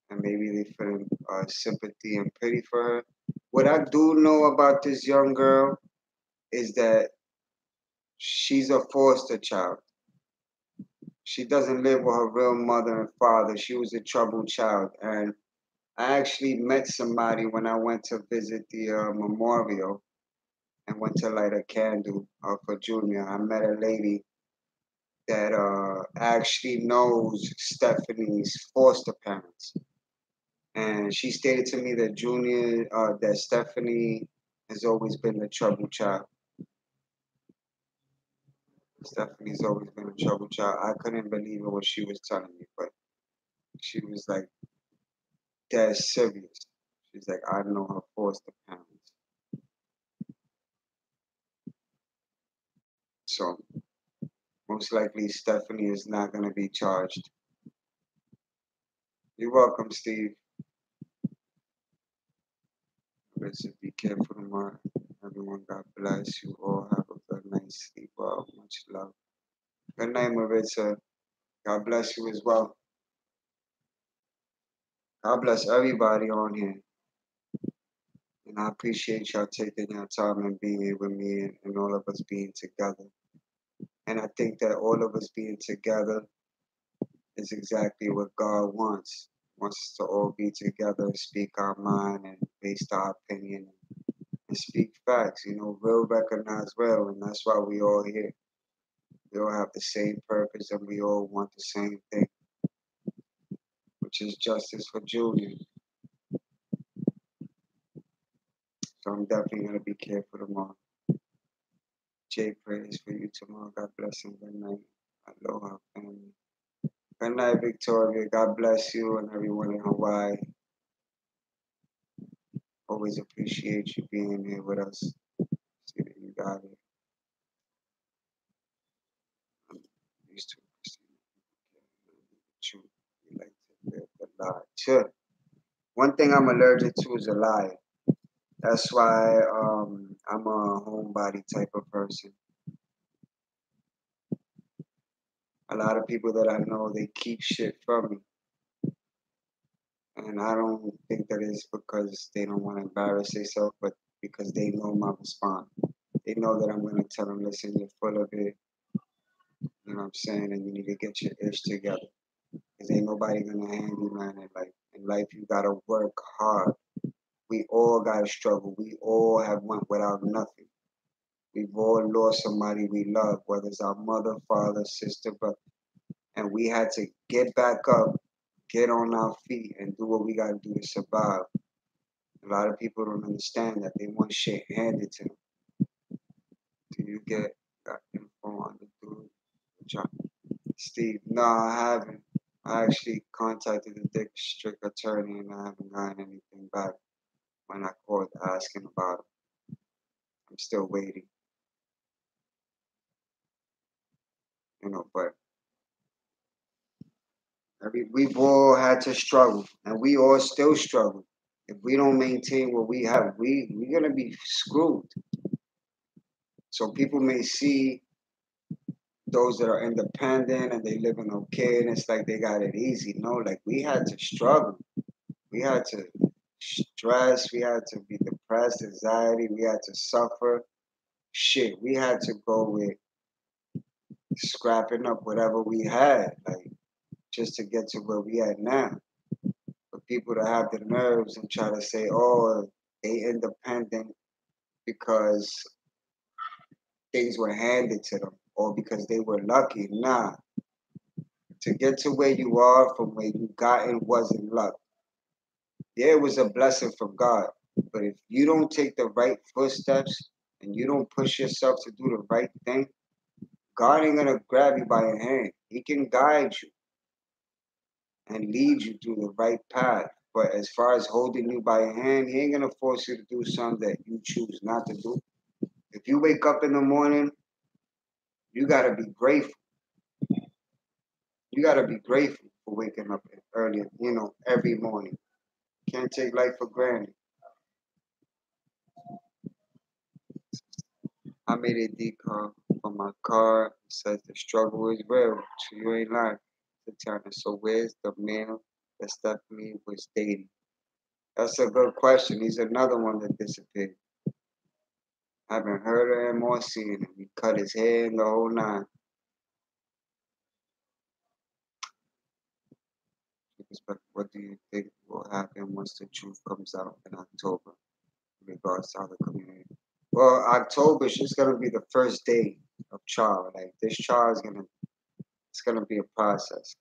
and maybe they feel sympathy and pity for her. What I do know about this young girl is that she's a foster child. She doesn't live with her real mother and father. She was a troubled child. And I actually met somebody when I went to visit the memorial and went to light a candle for Junior. I met a lady that actually knows Stephanie's foster parents. And she stated to me that that Stephanie has always been the troubled child. Stephanie's always been a troubled child. I couldn't believe it what she was telling me, but she was like dead serious. She's like, I know her foster parents. So most likely Stephanie is not going to be charged. You're welcome, Steve. Listen, be careful tomorrow. Everyone, God bless you all. Have a good night. Sleep well. Much love. Good night, Maritza. God bless you as well. God bless everybody on here. And I appreciate y'all taking your time and being here with me and all of us being together. And I think that all of us being together is exactly what God wants. Wants us to all be together and speak our mind and base our opinion and speak facts. You know, real recognize real, and that's why we all here. We all have the same purpose and we all want the same thing, which is justice for Julian. So I'm definitely gonna be careful tomorrow. Jay prays for you tomorrow. God bless and good night. Aloha, family. Good night, Victoria. God bless you and everyone in Hawaii. Always appreciate you being here with us. See that you got it. Used to truth. You like to live the lie. Sure. One thing I'm allergic to is a lie. That's why I'm a homebody type of person. A lot of people that I know, they keep shit from me. And I don't think that it's because they don't want to embarrass themselves, but because they know my response. They know that I'm going to tell them, listen, you're full of it. You know what I'm saying? And you need to get your ish together. Because ain't nobody going to hand you man in life. In life, you got to work hard. We all got to struggle. We all have went without nothing. We've all lost somebody we love, whether it's our mother, father, sister, brother. And we had to get back up, get on our feet, and do what we got to do to survive. A lot of people don't understand that. They want shit handed to them. Do you get that info on the dude? John? Steve, no, I haven't. I actually contacted the district attorney and I haven't gotten anything back when I called asking about it. I'm still waiting. You know, but we've all had to struggle and we all still struggle. If we don't maintain what we have, we're gonna be screwed. So people may see those that are independent and they living okay and it's like they got it easy. No, like we had to struggle. We had to stress, we had to be depressed, anxiety, we had to suffer. Shit, we had to go with scrapping up whatever we had, like just to get to where we at now. For people to have the nerves and try to say, oh, they independent because things were handed to them or because they were lucky. Nah. To get to where you are from where you gotten wasn't luck. Yeah, it was a blessing from God. But if you don't take the right footsteps and you don't push yourself to do the right thing, God ain't gonna grab you by your hand. He can guide you and lead you through the right path. But as far as holding you by your hand, he ain't gonna force you to do something that you choose not to do. If you wake up in the morning, you gotta be grateful. You gotta be grateful for waking up early, every morning. Can't take life for granted. I made a decal for my car. It says the struggle is real. So you ain't lying. So where's the man that Stephanie was dating? That's a good question. He's another one that disappeared. Haven't heard of him or seen him. He cut his hair and the whole nine. But what do you think will happen once the truth comes out in October in regards to the community? Well, October is just gonna be the first day of trial. Like this trial is gonna be a process.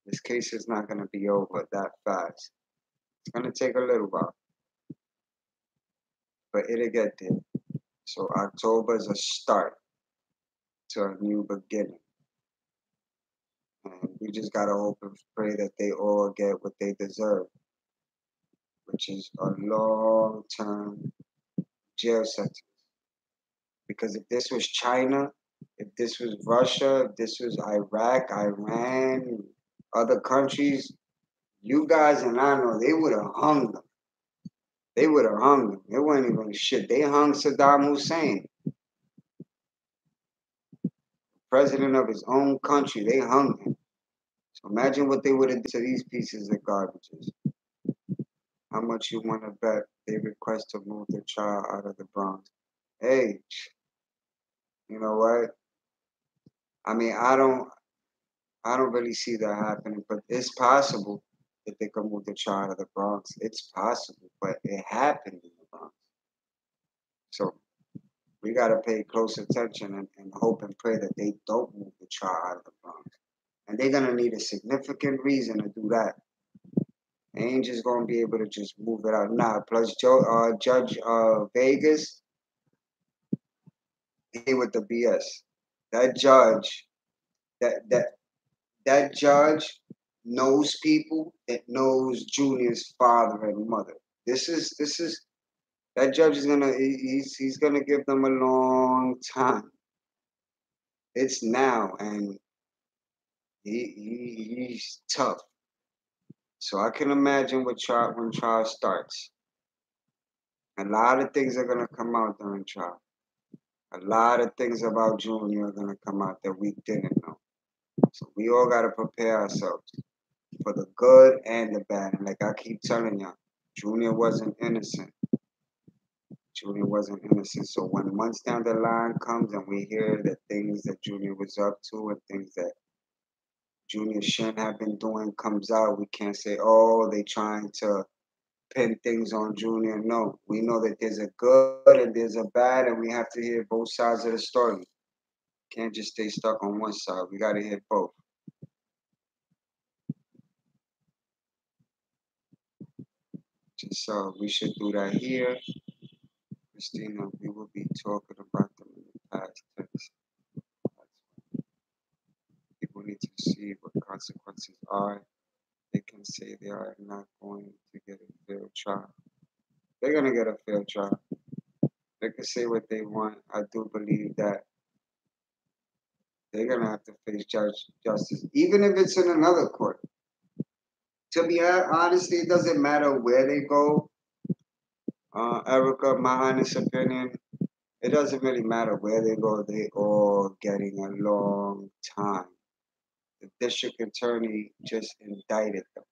This case is not gonna be over that fast. It's gonna take a little while, but it'll get there. So October is a start to a new beginning. And we just gotta hope and pray that they all get what they deserve, which is a long-term jail sentence. Because if this was China, if this was Russia, if this was Iraq, Iran, other countries, you guys and I know they would have hung them. They would have hung them. It wasn't even shit. They hung Saddam Hussein, president of his own country. They hung him. Imagine what they would have done to these pieces of garbages. How much you want to bet they request to move the child out of the Bronx? Hey, you know what? I mean, I don't really see that happening, but it's possible that they could move the child out of the Bronx. It's possible, but it happened in the Bronx. So we gotta pay close attention and hope and pray that they don't move the child out of the Bronx. And they're gonna need a significant reason to do that. They ain't just gonna be able to just move it out. Nah, plus Judge Vegas, he with the BS. That judge, that that that judge knows people that knows Junior's father and mother. This is that judge is gonna he's gonna give them a long time. It's now, and he's tough. So I can imagine what trial when trial starts. A lot of things are gonna come out during trial. A lot of things about Junior are gonna come out that we didn't know. So we all gotta prepare ourselves for the good and the bad. And like I keep telling y'all, Junior wasn't innocent. Junior wasn't innocent. So when months down the line comes and we hear the things that Junior was up to and things that Junior shouldn't have been doing comes out, we can't say, oh, they trying to pin things on Junior. No, we know that there's a good and there's a bad, and we have to hear both sides of the story. Can't just stay stuck on one side. We got to hear both. Just we should do that here. Christina, we will be talking about them in the past tense. People need to see what consequences are. They can say they are not going to get a fair trial. They're going to get a fair trial. They can say what they want. I do believe that they're going to have to face justice, even if it's in another court. To be honestly, it doesn't matter where they go. Erica, my honest opinion, it doesn't really matter where they go. They all getting a long time. The district attorney just indicted them.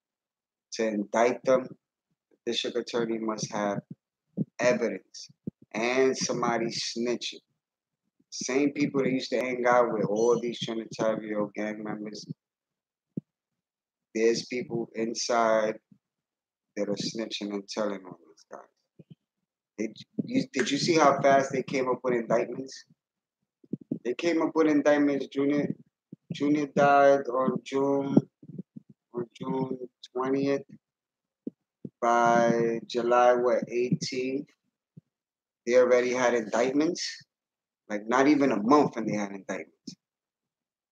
To indict them, the district attorney must have evidence and somebody snitching. Same people that used to hang out with all these Trinitario gang members, there's people inside that are snitching and telling on these guys. Did you see how fast they came up with indictments? They came up with indictments. Junior died on June 20th. By July 18th, they already had indictments. Like not even a month, and they had indictments.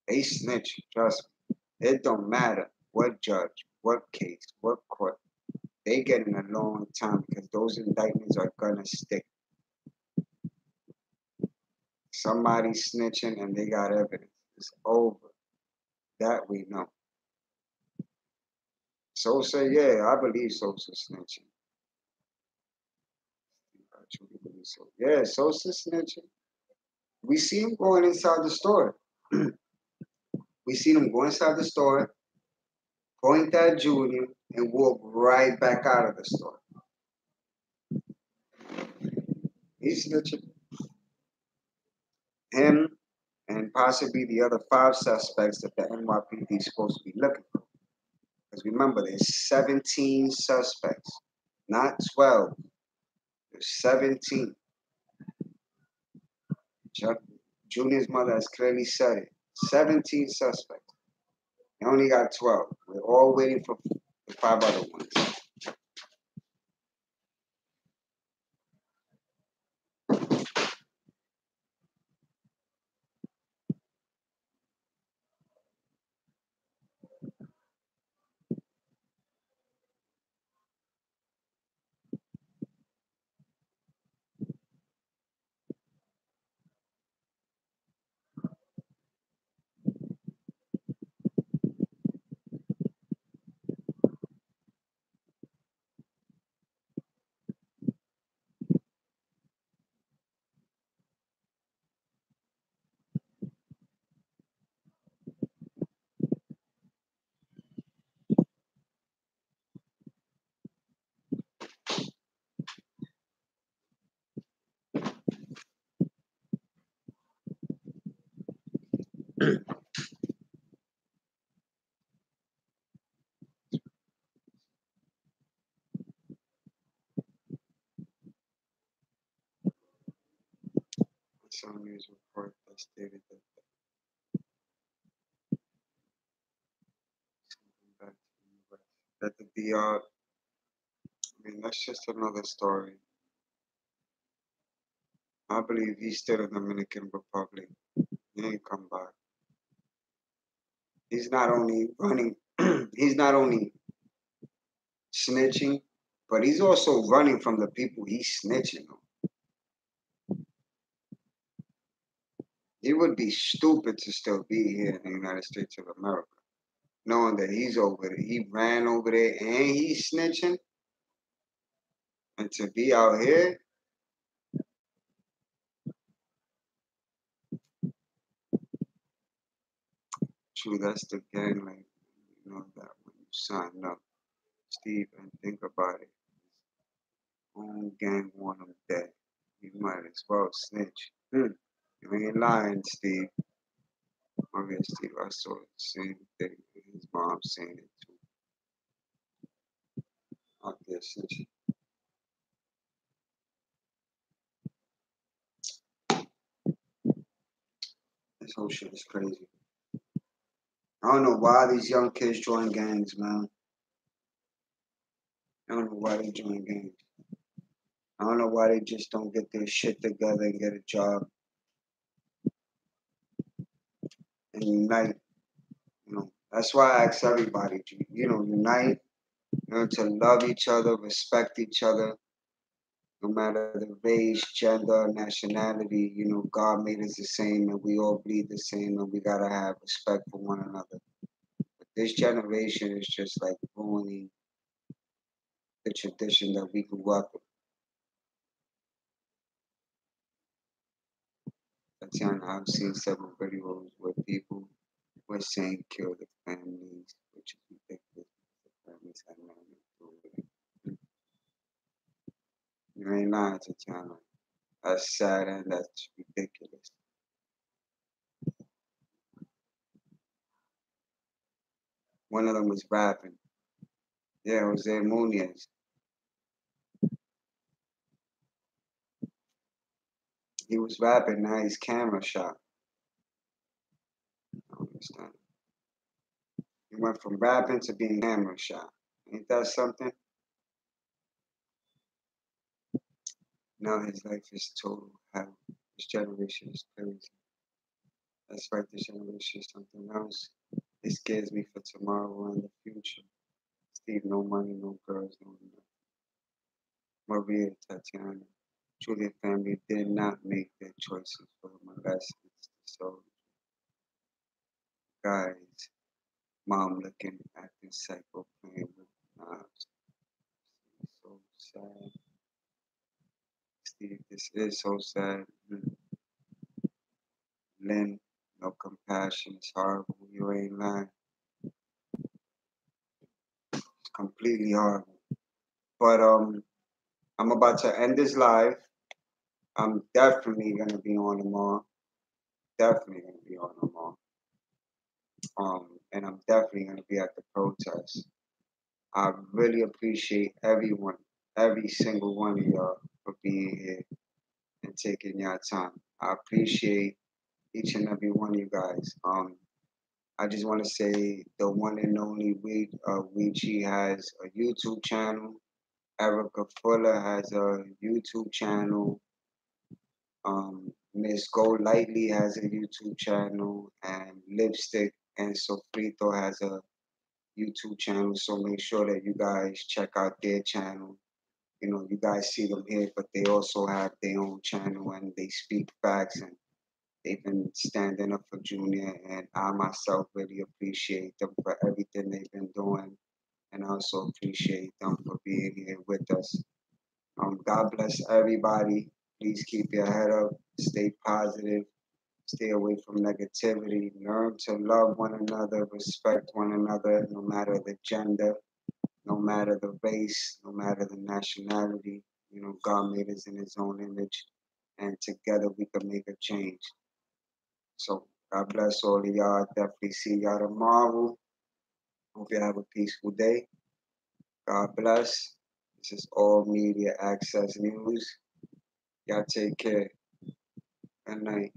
They snitch. Trust me. It don't matter what judge, what case, what court. They get in a long time because those indictments are gonna stick. Somebody snitching and they got evidence. It's over. That we know. Sosa, yeah, I believe Sosa snitching. I truly believe so. Yeah, Sosa snitching. We see him going inside the store. We seen him go inside the store, point at Junior, and walk right back out of the store. He's snitching. Him and possibly the other 5 suspects that the NYPD is supposed to be looking for. Because remember, there's 17 suspects, not 12. There's 17. Junior's mother has clearly said it. 17 suspects. They only got 12. We're all waiting for the 5 other ones. Some news report that stated that back to the US, that the DR, I mean, that's just another story. I believe he's still in the Dominican Republic. He ain't come back. He's not only running, he's not only snitching, but he's also running from the people he's snitching on. He would be stupid to still be here in the United States of America, knowing that he's over there. He ran over there and he's snitching. And to be out here, true, that's the gang, like, you know, that when you sign up, Steve, and think about it, his own gang want him dead. You might as well snitch. You ain't lying, Steve. Oh, yeah, Steve, I saw the same thing. His mom saying it too. Out there snitching. This whole shit is crazy. I don't know why these young kids join gangs, man. I don't know why they join gangs. I don't know why they just don't get their shit together and get a job and unite. You know, that's why I ask everybody to, you know, unite, learn to love each other, respect each other, no matter the race, gender, nationality. You know, God made us the same and we all bleed the same and we gotta have respect for one another. But this generation is just like ruining the tradition that we grew up with. Tatiana, I've seen several videos where people were saying kill the families, which is ridiculous. The families had nothing to do with it. You ain't lying, Tatiana. That's sad and that's ridiculous. One of them was rapping. Yeah, Jose Munoz. He was rapping, now he's camera shot. I don't understand. He went from rapping to being camera shot. Ain't that something? Now his life is total hell. This generation is crazy. That's right, this generation is something else. It scares me for tomorrow and the future. Steve, no money, no girls, no nothing. Maria, Tatiana, Julia family did not make their choices for molestants. So, guys, mom looking, acting psycho, playing with knives. So sad. Steve, this is so sad. Lynn, no compassion. It's horrible. You ain't lying. It's completely horrible. But I'm about to end this live. I'm definitely gonna be on tomorrow. Definitely gonna be on tomorrow. And I'm definitely gonna be at the protest. I really appreciate everyone, every single one of y'all for being here and taking your time. I appreciate each and every one of you guys. I just want to say the one and only Ouija has a YouTube channel. Erica Fuller has a YouTube channel. Miss Go Lightly has a YouTube channel, and Lipstick and Sofrito has a YouTube channel. So make sure that you guys check out their channel. You know, you guys see them here, but they also have their own channel and they speak facts and they've been standing up for Junior. And I myself really appreciate them for everything they've been doing. And I also appreciate them for being here with us. God bless everybody. Please keep your head up, stay positive, stay away from negativity, learn to love one another, respect one another, no matter the gender, no matter the race, no matter the nationality. You know, God made us in his own image, and together we can make a change. So God bless all of y'all. Definitely see y'all tomorrow. Hope you have a peaceful day. God bless. This is All Media Access News. Y'all take care. Good night.